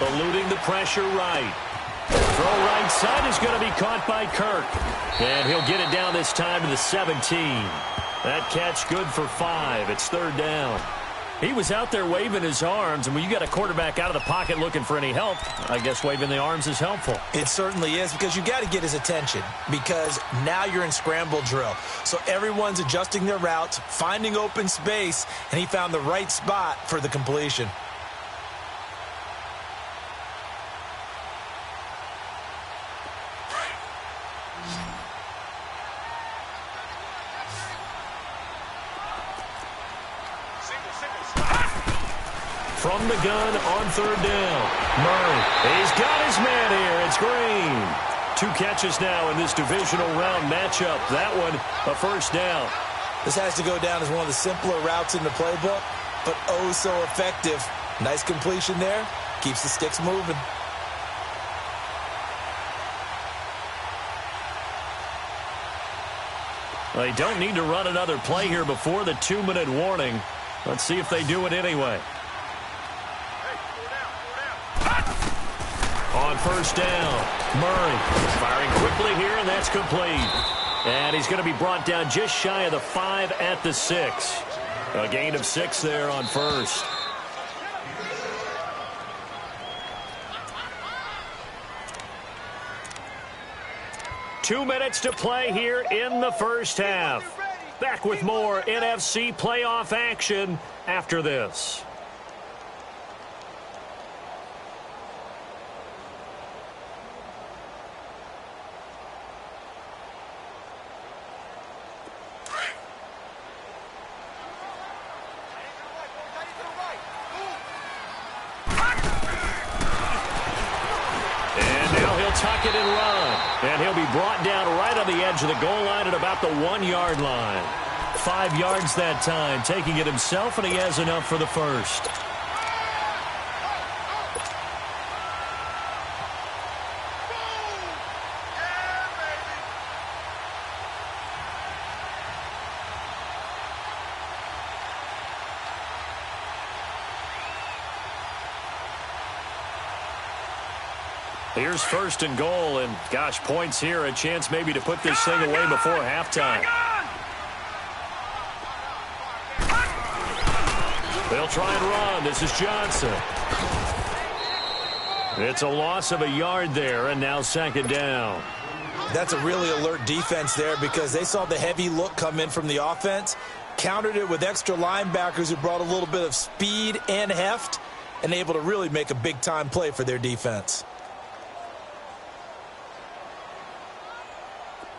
Eluding the pressure right. Throw right side is going to be caught by Kirk. And he'll get it down this time to the 17. That catch good for 5. It's 3rd down. He was out there waving his arms, and when you got a quarterback out of the pocket looking for any help, I guess waving the arms is helpful. It certainly is, because you got to get his attention, because now you're in scramble drill. So everyone's adjusting their routes, finding open space, and he found the right spot for the completion. From the gun on 3rd down. Murray, he's got his man here. It's Green. 2 catches now in this divisional round matchup. That one, a first down. This has to go down as one of the simpler routes in the playbook, but oh so effective. Nice completion there. Keeps the sticks moving. They don't need to run another play here before the 2-minute warning. Let's see if they do it anyway. On first down, Murray firing quickly here, and that's complete. And he's going to be brought down just shy of the 5 at the 6. A gain of 6 there on first. Two minutes to play here in the first half. Back with more NFC playoff action after this. Tuck it and run. And he'll be brought down right on the edge of the goal line at about the 1-yard line. 5 yards that time, taking it himself, and he has enough for the first. Here's first and goal, and gosh, points here, a chance maybe to put this thing away before halftime. They'll try and run. This is Johnson. It's a loss of a yard there, and now second down. That's a really alert defense there because they saw the heavy look come in from the offense, countered it with extra linebackers who brought a little bit of speed and heft, and able to really make a big-time play for their defense.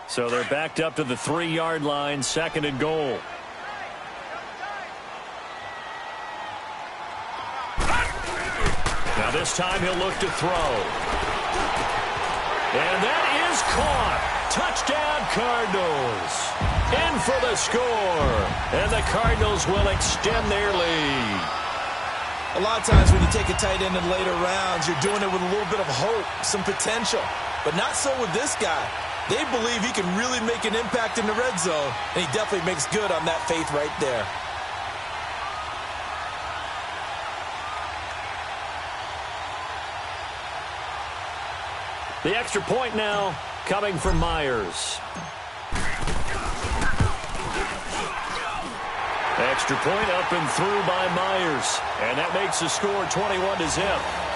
So they're backed up to the 3-yard line, second and goal. Now this time he'll look to throw. And that is caught. Touchdown Cardinals. In for the score. And the Cardinals will extend their lead. A lot of times when you take a tight end in later rounds, you're doing it with a little bit of hope, some potential. But not so with this guy. They believe he can really make an impact in the red zone, and he definitely makes good on that faith right there. The extra point now coming from Myers. Extra point up and through by Myers, and that makes the score 21-0.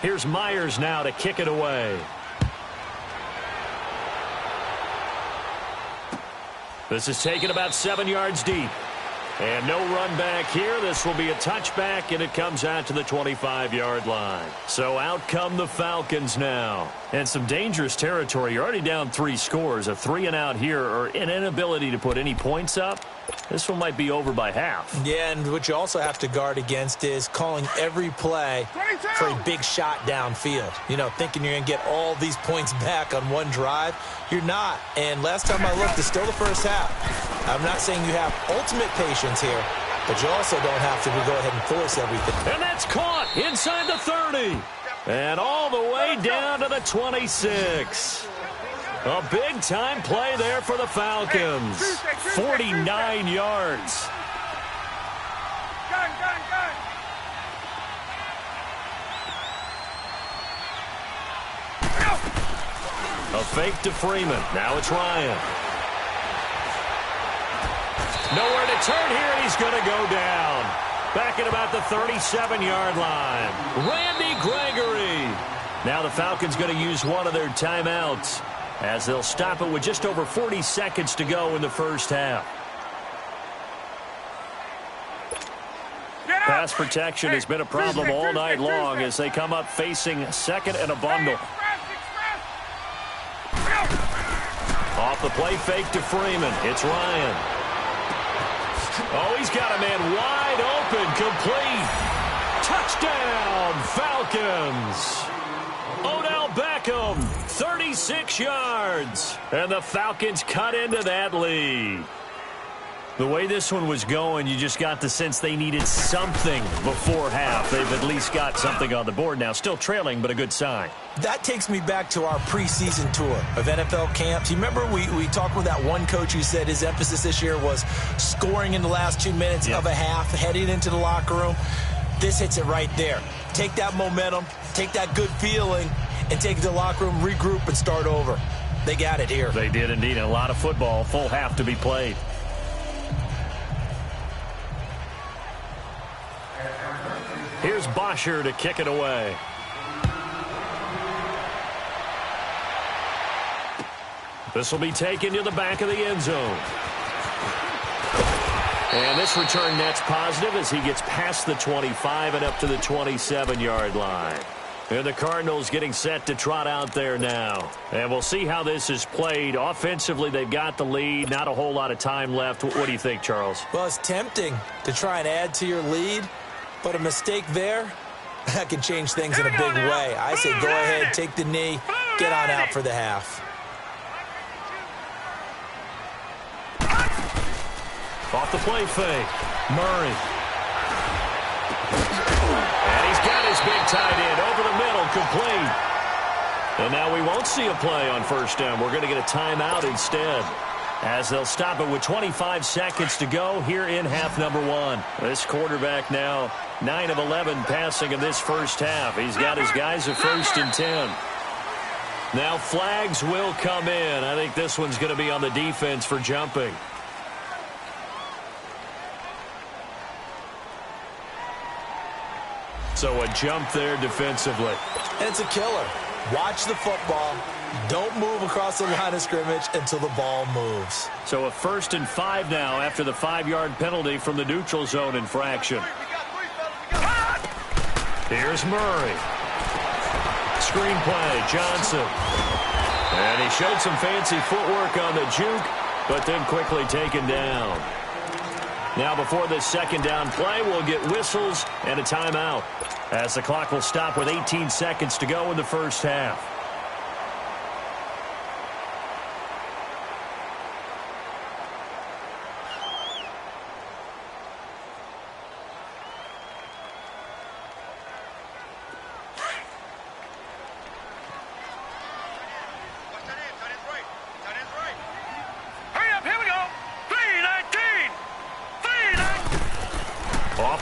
Here's Myers now to kick it away. This is taken about 7 yards deep. And no run back here. This will be a touchback, and it comes out to the 25-yard line. So out come the Falcons now. And some dangerous territory. You're already down 3 scores. A 3-and-out here, or an inability to put any points up. This one might be over by half. Yeah, and what you also have to guard against is calling every play for a big shot downfield. You know, thinking you're going to get all these points back on one drive. You're not. And last time I looked, it's still the first half. I'm not saying you have ultimate patience here, but you also don't have to go ahead and force everything. And that's caught inside the 30. And all the way down to the 26. A big-time play there for the Falcons. 49 yards. A fake to Freeman. Now it's Ryan. Nowhere to turn here, and he's going to go down. Back at about the 37-yard line. Randy Gregory. Now the Falcons going to use one of their timeouts, as they'll stop it with just over 40 seconds to go in the first half. Pass protection has been a problem all night long as they come up facing second and a bundle. Off the play fake to Freeman. It's Ryan. Oh, he's got a man wide open. Complete. Touchdown, Falcons. Odell Beckham, 36 yards. And the Falcons cut into that lead. The way this one was going, you just got the sense they needed something before half. They've at least got something on the board now. Still trailing, but a good sign. That takes me back to our preseason tour of NFL camps. You remember we talked with that one coach who said his emphasis this year was scoring in the last 2 minutes of a half, heading into the locker room. This hits it right there. Take that momentum, take that good feeling, and take it to the locker room, regroup, and start over. They got it here. They did indeed. A lot of football, full half to be played. Here's Bosher to kick it away. This will be taken to the back of the end zone. And this return net's positive as he gets past the 25 and up to the 27-yard line. And the Cardinals getting set to trot out there now. And we'll see how this is played. Offensively, they've got the lead. Not a whole lot of time left. What do you think, Charles? Well, it's tempting to try and add to your lead. But a mistake there, that can change things in a big way. I say go ahead, take the knee, get on out for the half. Off the play fake, Murray. And he's got his big tight end over the middle, complete. And now we won't see a play on first down. We're going to get a timeout instead, as they'll stop it with 25 seconds to go here in half number one. This quarterback now 9 of 11 passing in this first half. He's got his guys at 1st and 10. Now flags will come in. I think this one's going to be on the defense for jumping. So a jump there defensively. And it's a killer. Watch the football. Don't move across the line of scrimmage until the ball moves. So a 1st and 5 now after the 5-yard penalty from the neutral zone infraction. Here's Murray. Screen play, Johnson. And he showed some fancy footwork on the juke, but then quickly taken down. Now before this second down play, we'll get whistles and a timeout, as the clock will stop with 18 seconds to go in the first half.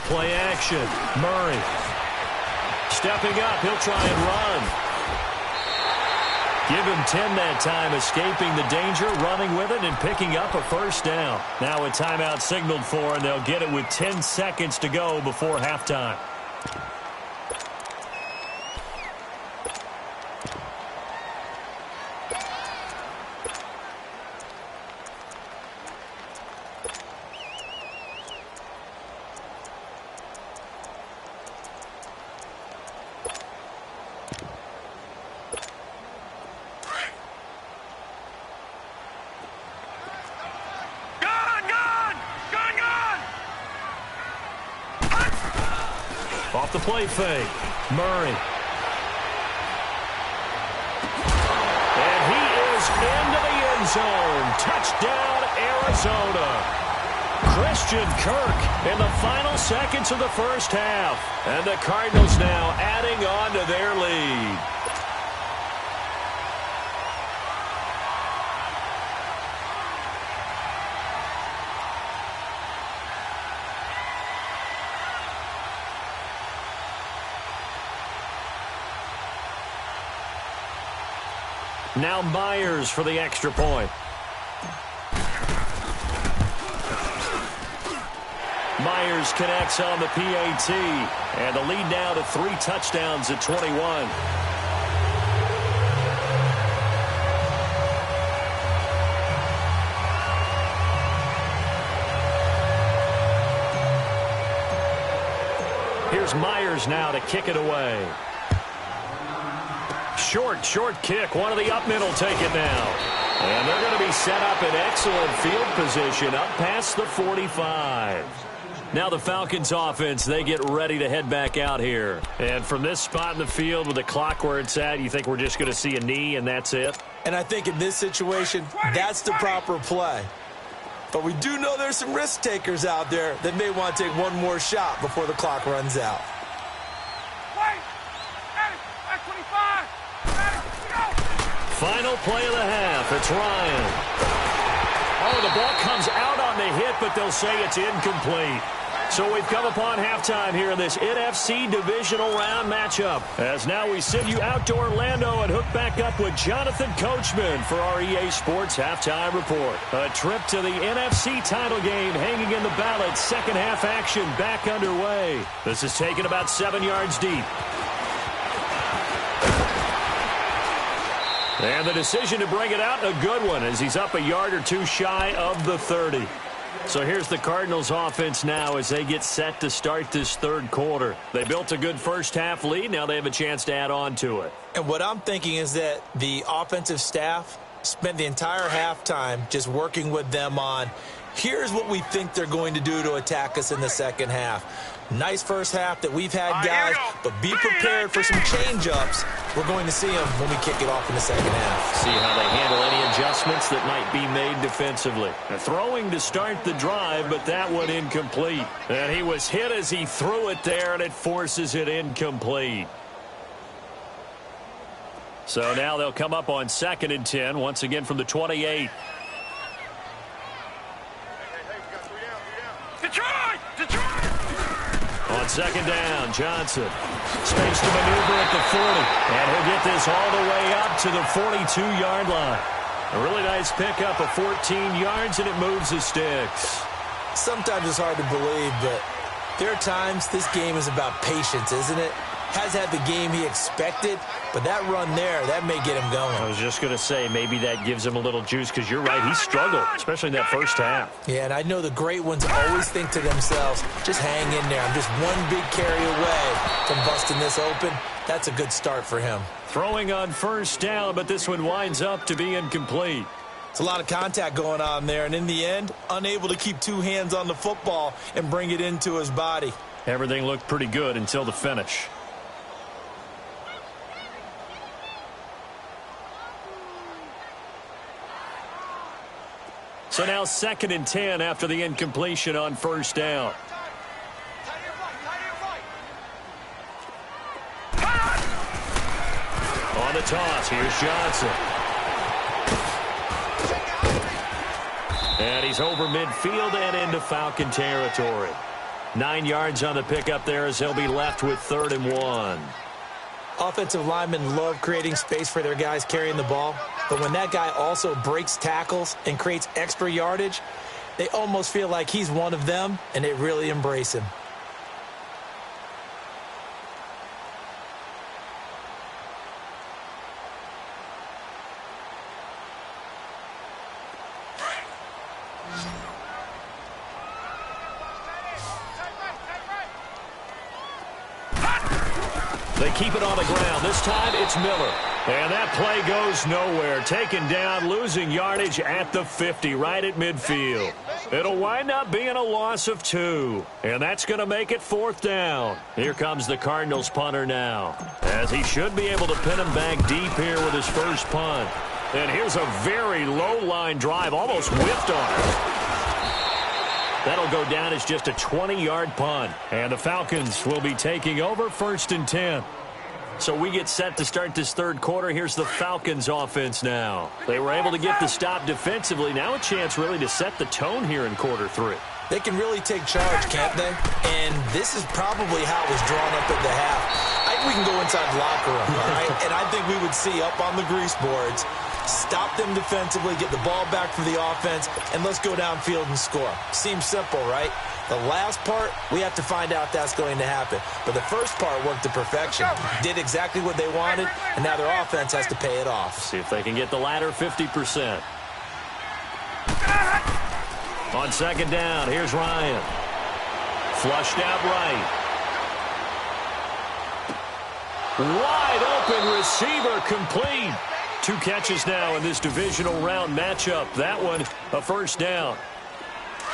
Play action. Murray. Stepping up. He'll try and run. Give him 10 that time, escaping the danger, running with it, and picking up a first down. Now a timeout signaled for, and they'll get it with 10 seconds to go before halftime. Off the play fake, Murray. And he is into the end zone. Touchdown, Arizona. Christian Kirk in the final seconds of the first half. And the Cardinals now adding on to their lead. Now Myers for the extra point. Myers connects on the PAT. And the lead now to 3 touchdowns at 21. Here's Myers now to kick it away. Short kick. One of the up middle take it now. And they're going to be set up in excellent field position up past the 45. Now the Falcons offense, they get ready to head back out here. And from this spot in the field with the clock where it's at, you think we're just going to see a knee and that's it? And I think in this situation, that's the proper play. But we do know there's some risk takers out there that may want to take one more shot before the clock runs out. Final play of the half. It's Ryan. Oh, the ball comes out on the hit, but they'll say it's incomplete. So we've come upon halftime here in this NFC divisional round matchup. As now we send you out to Orlando and hook back up with Jonathan Coachman for our EA Sports Halftime Report. A trip to the NFC title game hanging in the balance. Second half action back underway. This is taken about 7 yards deep. And the decision to bring it out, a good one, as he's up a yard or two shy of the 30. So here's the Cardinals offense now as they get set to start this third quarter. They built a good first half lead. Now they have a chance to add on to it. And what I'm thinking is that the offensive staff spent the entire halftime just working with them on, here's what we think they're going to do to attack us in the second half. Nice first half that we've had, guys, but be prepared for some change-ups. We're going to see them when we kick it off in the second half. See how they handle any adjustments that might be made defensively. Throwing to start the drive, but that one incomplete. And he was hit as he threw it there, and it forces it incomplete. So now they'll come up on 2nd and 10, once again from the 28. On 2nd down, Johnson. Space to maneuver at the 40. And he'll get this all the way up to the 42-yard line. A really nice pickup of 14 yards, and it moves the sticks. Sometimes it's hard to believe, but there are times this game is about patience, isn't it? Has had the game he expected, but that run there, that may get him going. I was just going to say, maybe that gives him a little juice, because you're right, he struggled, especially in that first half. Yeah, and I know the great ones always think to themselves, just hang in there. I'm just one big carry away from busting this open. That's a good start for him. Throwing on first down, but this one winds up to be incomplete. It's a lot of contact going on there, and in the end, unable to keep two hands on the football and bring it into his body. Everything looked pretty good until the finish. So now 2nd and 10 after the incompletion on first down. On the toss, here's Johnson. And he's over midfield and into Falcon territory. 9 yards on the pickup there as they'll be left with 3rd and 1. Offensive linemen love creating space for their guys carrying the ball, but when that guy also breaks tackles and creates extra yardage, they almost feel like he's one of them, and they really embrace him. They keep it on the ground. This time it's Miller. And that play goes nowhere. Taken down, losing yardage at the 50, right at midfield. It'll wind up being a loss of 2. And that's going to make it 4th down. Here comes the Cardinals punter now, as he should be able to pin him back deep here with his first punt. And here's a very low-line drive, almost whipped on it. That'll go down as just a 20-yard punt. And the Falcons will be taking over 1st and 10. So we get set to start this third quarter. Here's the Falcons offense now. They were able to get the stop defensively. Now a chance really to set the tone here in quarter 3. They can really take charge, can't they? And this is probably how it was drawn up at the half. I think we can go inside the locker room, all right? And I think we would see up on the grease boards, stop them defensively, get the ball back for the offense, and let's go downfield and score. Seems simple, right? The last part, we have to find out that's going to happen. But the first part worked to perfection. Did exactly what they wanted, and now their offense has to pay it off. See if they can get the latter 50%. On 2nd down, here's Ryan. Flushed out right. Wide open receiver complete. 2 catches now in this divisional round matchup. That one a first down.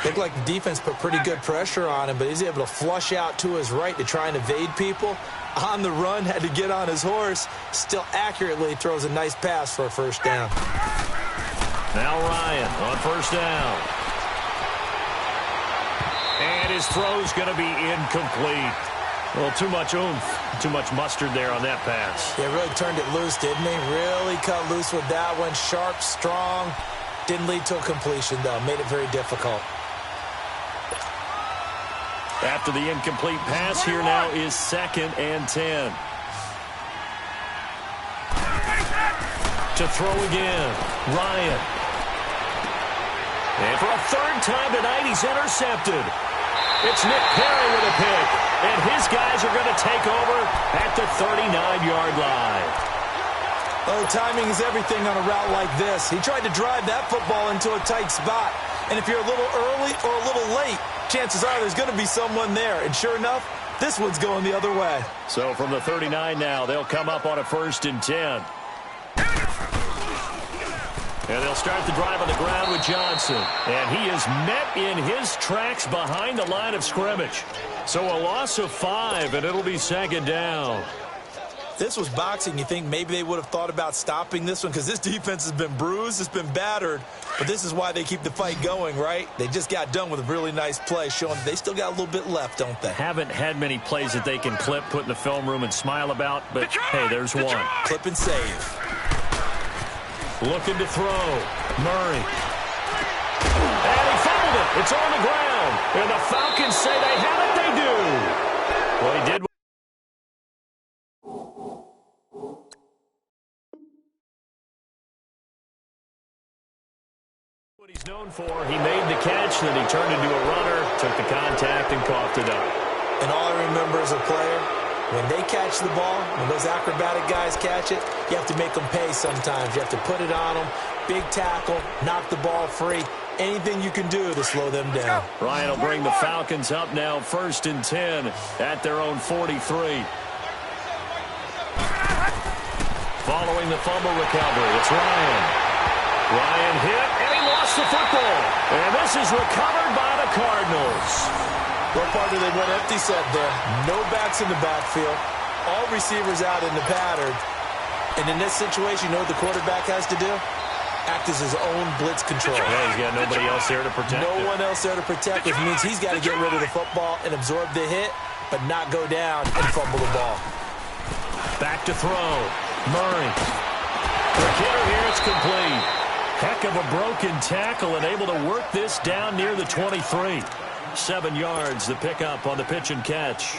Looked like the defense put pretty good pressure on him, but he's able to flush out to his right to try and evade people. On the run, had to get on his horse. Still accurately throws a nice pass for a first down. Now Ryan on first down. And his throw's going to be incomplete. Well, too much oomph, too much mustard there on that pass. Yeah, really turned it loose, didn't he? Really cut loose with that one. Sharp, strong. Didn't lead to a completion, though. Made it very difficult. After the incomplete pass, here now is 2nd and 10. To throw again, Ryan. And for a 3rd time tonight, he's intercepted. It's Nick Perry with a pick, and his guys are going to take over at the 39-yard line. Oh, timing is everything on a route like this. He tried to drive that football into a tight spot. And if you're a little early or a little late, chances are there's going to be someone there. And sure enough, this one's going the other way. So from the 39 now, they'll come up on a 1st and 10. And they'll start the drive on the ground with Johnson. And he is met in his tracks behind the line of scrimmage. So a loss of 5, and it'll be 2nd down. This was boxing. You think maybe they would have thought about stopping this one because this defense has been bruised, it's been battered, but this is why they keep the fight going, right? They just got done with a really nice play, showing they still got a little bit left, don't they? Haven't had many plays that they can clip, put in the film room, and smile about, but hey, there's one. Clip and save. Looking to throw. Murray. And he fumbled it. It's on the ground. And the Falcons say they have it. They do. Well, he did. What he's known for. He made the catch, then he turned into a runner, took the contact, and coughed it up. And all I remember as a player, when they catch the ball, when those acrobatic guys catch it, you have to make them pay sometimes. You have to put it on them, big tackle, knock the ball free. Anything you can do to slow them down. Ryan will bring the Falcons up now 1st and 10 at their own 43. Following the fumble recovery, it's Ryan. Ryan hit, and he lost the football. And this is recovered by the Cardinals. Well, partner, they went empty set there. No backs in the backfield. All receivers out in the pattern. And in this situation, you know what the quarterback has to do? Act as his own blitz control. Yeah, he's got nobody else there to protect No him. one else there to protect, which means he's got to get rid of the football and absorb the hit, but not go down and fumble the ball. Back to throw. Murray. The hitter here, it's complete. Heck of a broken tackle and able to work this down near the 23. 7 yards, the pickup on the pitch and catch.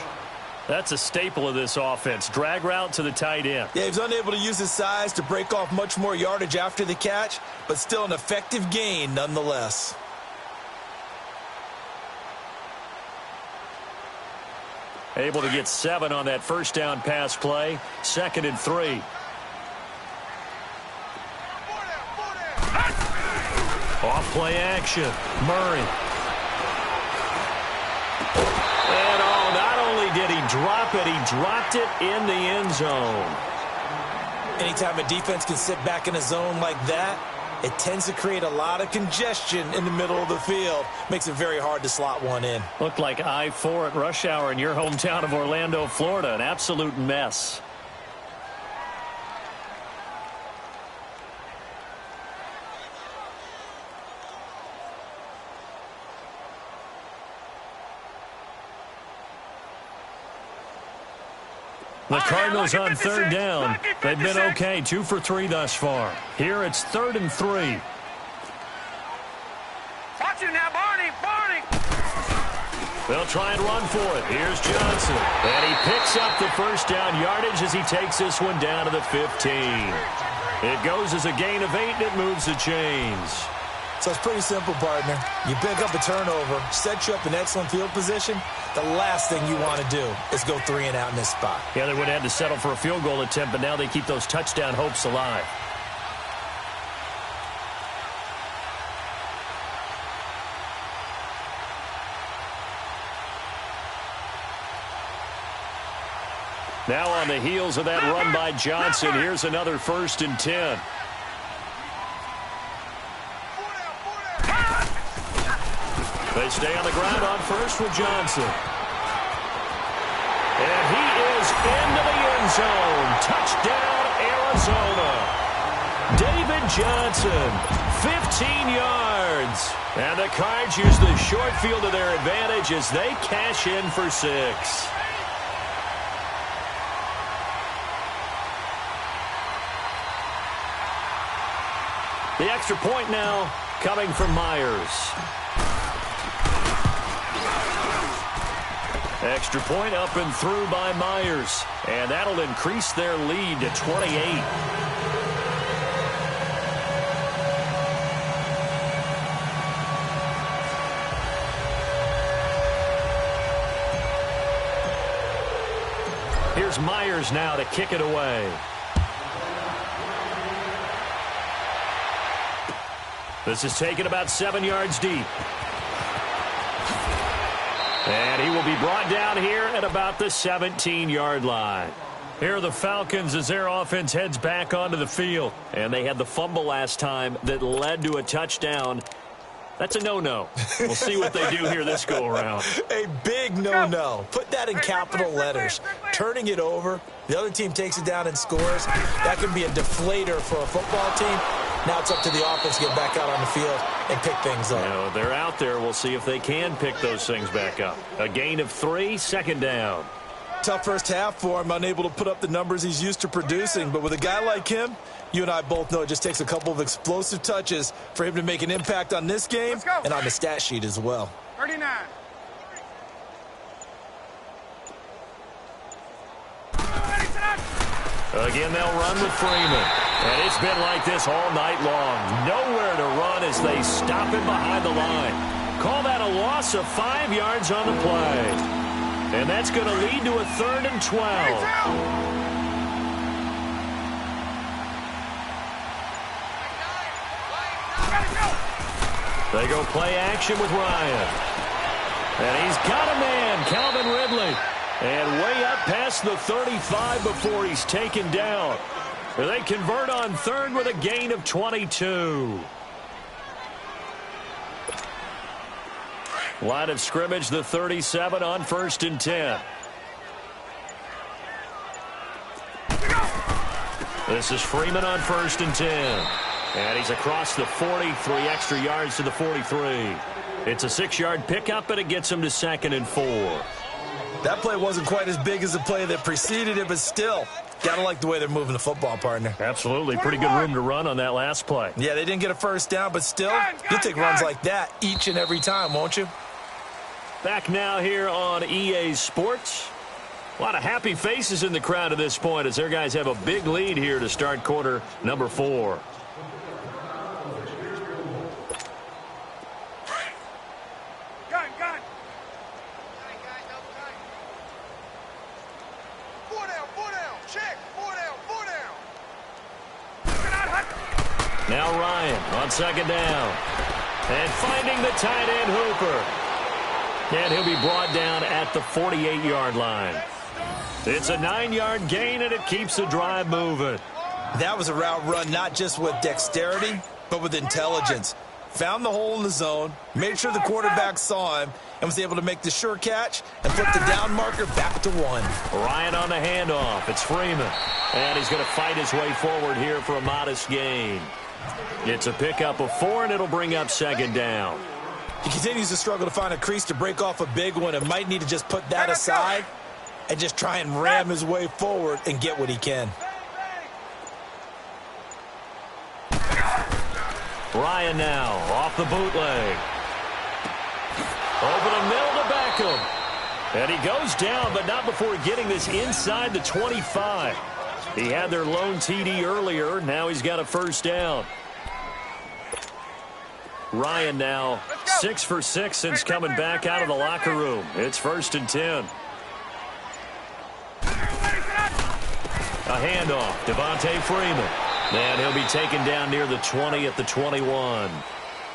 That's a staple of this offense. Drag route to the tight end. Yeah, he was unable to use his size to break off much more yardage after the catch, but still an effective gain nonetheless. Able to get 7 on that first down pass play. 2nd and 3. Off play action. Murray. And not only did he drop it, he dropped it in the end zone. Anytime a defense can sit back in a zone like that, it tends to create a lot of congestion in the middle of the field. Makes it very hard to slot one in. Looked like I-4 at rush hour in your hometown of Orlando, Florida. An absolute mess. The Cardinals on 3rd down. They've been okay, 2 for 3 thus far. Here it's 3rd and 3. Watch it now, Barney. They'll try and run for it. Here's Johnson. And he picks up the first down yardage as he takes this one down to the 15. It goes as a gain of 8, and it moves the chains. So it's pretty simple, partner. You pick up a turnover, set you up in excellent field position. The last thing you want to do is go 3 and out in this spot. Yeah, they would have had to settle for a field goal attempt, but now they keep those touchdown hopes alive. Now on the heels of that run by Johnson, here's another 1st and 10. They stay on the ground on first with Johnson. And he is into the end zone. Touchdown, Arizona. David Johnson, 15 yards. And the Cards use the short field to their advantage as they cash in for 6. The extra point now coming from Myers. Extra point up and through by Myers. And that'll increase their lead to 28. Here's Myers now to kick it away. This is taken about 7 yards deep. And he will be brought down here at about the 17-yard line. Here are the Falcons as their offense heads back onto the field. And they had the fumble last time that led to a touchdown. That's a no-no. We'll see what they do here this go-around. A big no-no. Put that in capital letters. Turning it over, the other team takes it down and scores. That can be a deflator for a football team. Now it's up to the offense to get back out on the field and pick things up. You know, they're out there. We'll see if they can pick those things back up. A gain of 3, 2nd down. Tough first half for him, unable to put up the numbers he's used to producing. But with a guy like him, you and I both know it just takes a couple of explosive touches for him to make an impact on this game and on the stat sheet as well. 39. Again, they'll run with Freeman. And it's been like this all night long. Nowhere to run as they stop him behind the line. Call that a loss of 5 yards on the play. And that's going to lead to a 3rd and 12. They go play action with Ryan. And he's got a man, Calvin Ridley. And way up past the 35 before he's taken down. They convert on 3rd with a gain of 22. Line of scrimmage, the 37 on 1st and 10. This is Freeman on 1st and 10. And he's across the 40, 3 extra yards to the 43. It's a 6-yard pickup, and it gets him to 2nd and 4. That play wasn't quite as big as the play that preceded it, but still, gotta like the way they're moving the football, partner. Absolutely. Pretty good room to run on that last play. Yeah, they didn't get a first down, but still, you'll take runs like that each and every time, won't you? Back now here on EA Sports. A lot of happy faces in the crowd at this point as their guys have a big lead here to start quarter number 4. Now Ryan on 2nd down. And finding the tight end Hooper. And he'll be brought down at the 48-yard line. It's a 9-yard gain, and it keeps the drive moving. That was a route run not just with dexterity, but with intelligence. Found the hole in the zone, made sure the quarterback saw him, and was able to make the sure catch and flip the down marker back to 1. Ryan on the handoff. It's Freeman. And he's going to fight his way forward here for a modest gain. It's a pickup of 4, and it'll bring up 2nd down. He continues to struggle to find a crease to break off a big one and might need to just put that aside and just try and ram his way forward and get what he can. Ryan now off the bootleg. Over the middle to Beckham. And he goes down, but not before getting this inside the 25. He had their lone TD earlier. Now he's got a first down. Ryan now 6 for 6 since coming back out of the locker room. It's 1st and 10. A handoff. Devontae Freeman. And he'll be taken down near the 20 at the 21.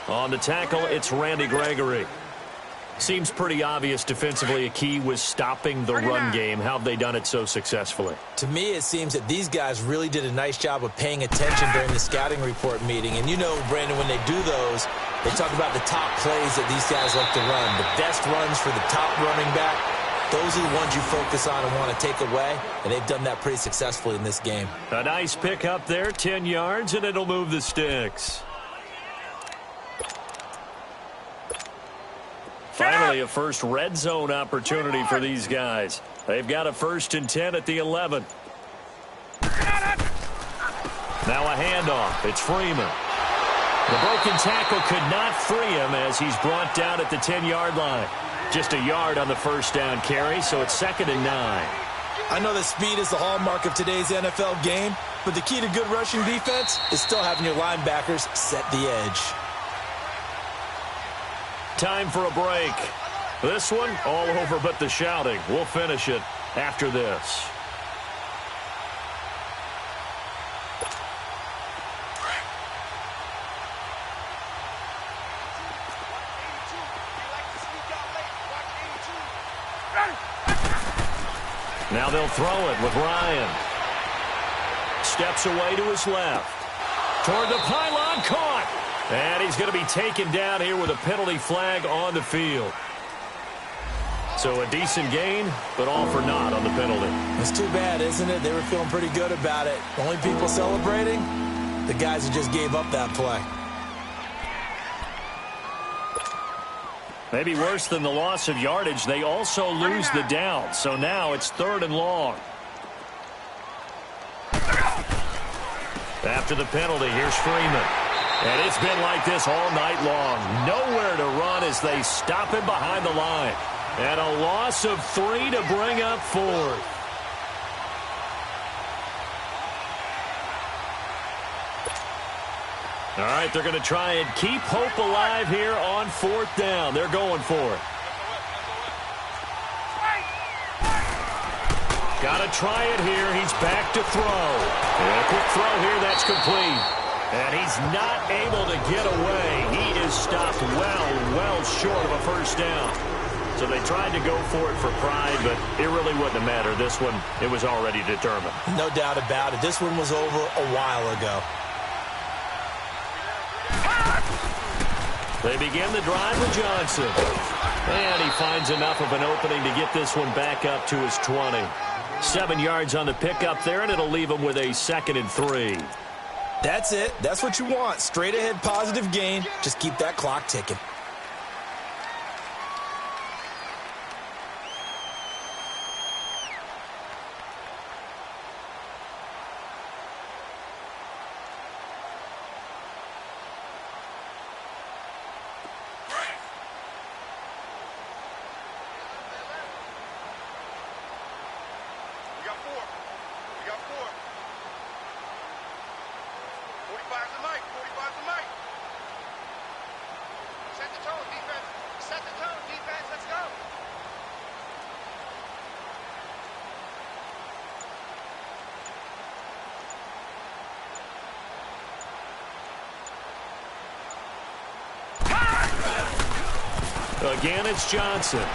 On the tackle, it's Randy Gregory. Seems pretty obvious defensively a key was stopping the run game. How have they done it so successfully? To me, it seems that these guys really did a nice job of paying attention during the scouting report meeting. And you know, Brandon, when they do those, they talk about the top plays that these guys like to run. The best runs for the top running back, those are the ones you focus on and want to take away. And they've done that pretty successfully in this game. A nice pick up there, 10 yards, and it'll move the sticks. Finally, a first red zone opportunity for these guys. They've got a 1st and 10 at the 11. Now a handoff. It's Freeman. The broken tackle could not free him as he's brought down at the 10-yard line. Just a yard on the first down carry, so it's 2nd and 9. I know that speed is the hallmark of today's NFL game, but the key to good rushing defense is still having your linebackers set the edge. Time for a break. This one, all over but the shouting. We'll finish it after this. Now they'll throw it with Ryan. Steps away to his left. Toward the pylon, caught. And he's going to be taken down here with a penalty flag on the field. So a decent gain, but all for naught on the penalty. It's too bad, isn't it? They were feeling pretty good about it. Only people celebrating, the guys who just gave up that play. Maybe worse than the loss of yardage, they also lose the down. So now it's 3rd and long. After the penalty, here's Freeman. And it's been like this all night long. Nowhere to run as they stop him behind the line. And a loss of 3 to bring up 4th. All right, they're going to try and keep hope alive here on 4th down. They're going for it. Got to try it here. He's back to throw. And a quick throw here. That's complete. And he's not able to get away. He is stopped well short of a 1st down. So they tried to go for it for pride, but it really wouldn't have mattered. This one, it was already determined. No doubt about it. This one was over a while ago. They begin the drive with Johnson. And he finds enough of an opening to get this one back up to his 20. 7 yards on the pickup there, and it'll leave him with a 2nd and 3. That's it. That's what you want. Straight ahead positive gain. Just keep that clock ticking. Again, it's Johnson.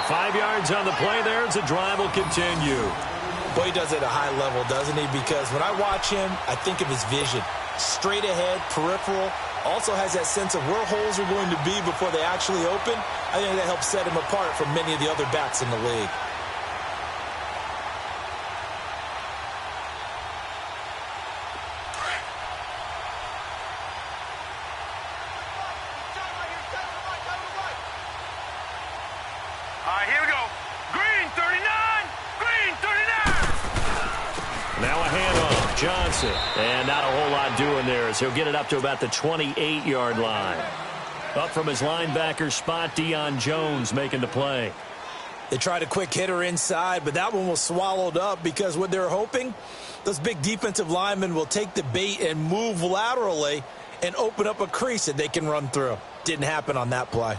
5 yards on the play there as the drive will continue. Boy, he does it at a high level, doesn't he? Because when I watch him, I think of his vision. Straight ahead, peripheral. Also has that sense of where holes are going to be before they actually open. I think that helps set him apart from many of the other backs in the league. Here we go. Green 39. Green 39. Now a handoff. Johnson. And not a whole lot doing there as he'll get it up to about the 28-yard line. Up from his linebacker spot, Deion Jones making the play. They tried a quick hitter inside, but that one was swallowed up because what they're hoping, those big defensive linemen will take the bait and move laterally and open up a crease that they can run through. Didn't happen on that play.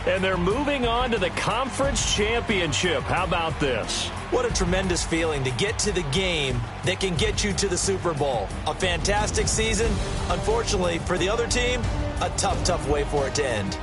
And they're moving on to the conference championship. How about this? What a tremendous feeling to get to the game that can get you to the Super Bowl. A fantastic season. Unfortunately, for the other team, a tough, tough way for it to end.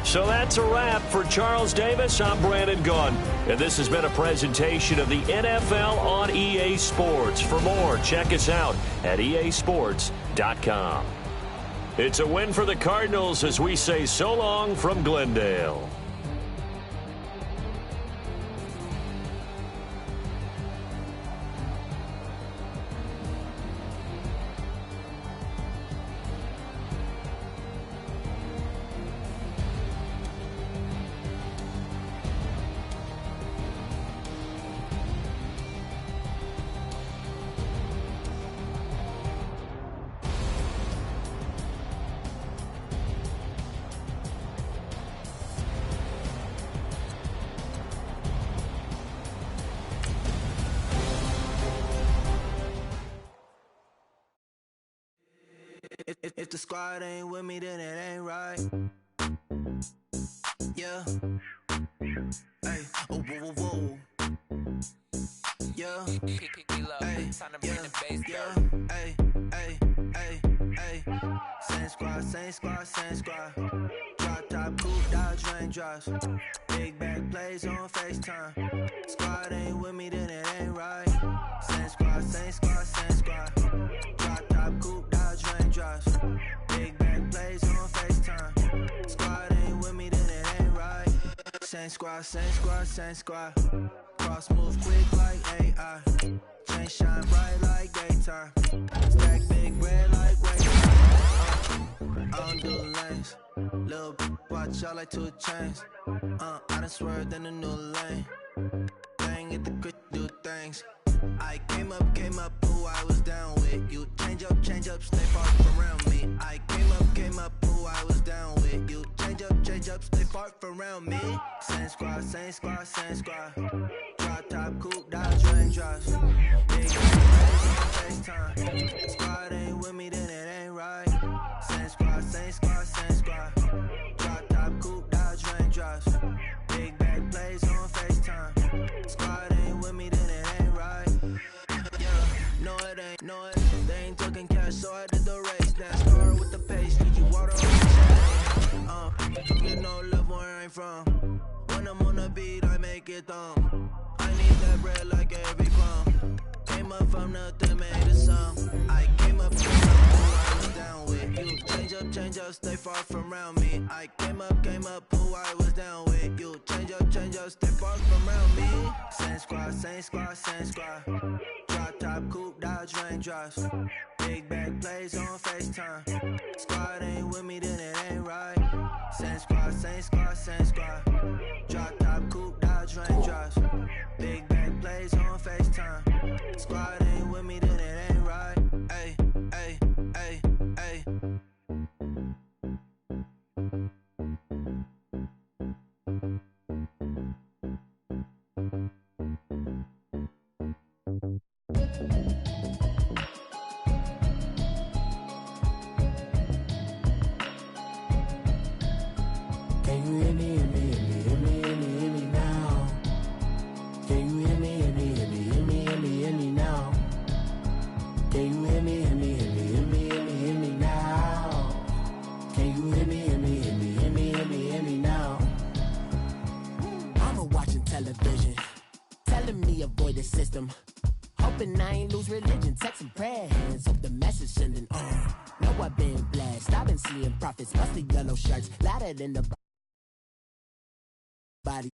So that's a wrap. For Charles Davis, I'm Brandon Gunn. And this has been a presentation of the NFL on EA Sports. For more, check us out at easports.com. It's a win for the Cardinals as we say so long from Glendale. If the squad ain't with me, then it ain't right. Yeah. Hey. Oh, whoa, whoa, whoa. Yeah. Hey. Yeah. Hey. Hey. Hey. Hey. Same squad, same squad, same squad. Drop top, coupe, Dodge raindrops. Big back plays on FaceTime. Squad ain't with me, then it ain't right. Same squad, same squad, same squad. Drop top, coupe, Dodge raindrops. Big back plays on FaceTime. Squad ain't with me, then it ain't right. Same squad, same squad, same squad. Cross move quick like AI. Chain shine bright like daytime. Stack big bread like wait. I don't do lanes. Little watch out like 2 chains. I done swerved in a new lane. Bang at the quick do things. I came up, who I was down with. You change up, stay far from around me. I came up, who I was down with. You change up, stay far from around me. Same squad, same squad, same squad. Drop top, coupe, Dodge raindrops. Big FaceTime. Squad ain't with me, then it ain't right. Same squad, same squad, same squad. Drop top, coupe, Dodge raindrops. Big back plays on FaceTime. Squad ain't with me, then it ain't right. Yeah, no it ain't, no it ain't. They ain't talking cash, so I did the race. NASCAR with the pace, need you water on the chain. You know love where I'm from. When I'm on the beat, I make it thumb. I need that bread like every crumb. Came up from nothing, made a sum. I came up, who I was down with. You change up, stay far from around me. I came up, who I was down with. You change up, stay far from around me. Same squad, same squad, same squad. Drop top, coupe, Dodge raindrops. Big back plays on FaceTime. Squad ain't with me, then it ain't right. Same squad, same squad, same squad. Drop top, coupe, Dodge raindrops. Big back plays on FaceTime. Squad ain't with me, then it ain't right. Ay, ay, ay, ay. Can you hear me, hear me, hear me, hear me, hear me, hear me now? Can you hear me, hear me, hear me, hear me, hear me, hear me now? Can you hear me, hear me, hear me, hear me, hear me, hear me now? Can you hear me, hear me, hear me, hear me, hear me, hear me now? I'm watching television, telling me avoid the system. Hoping I ain't lose religion, texting prayer hands, hope the message sending on. Know I've been blessed, I've been seeing prophets, mostly yellow shirts, louder than the body.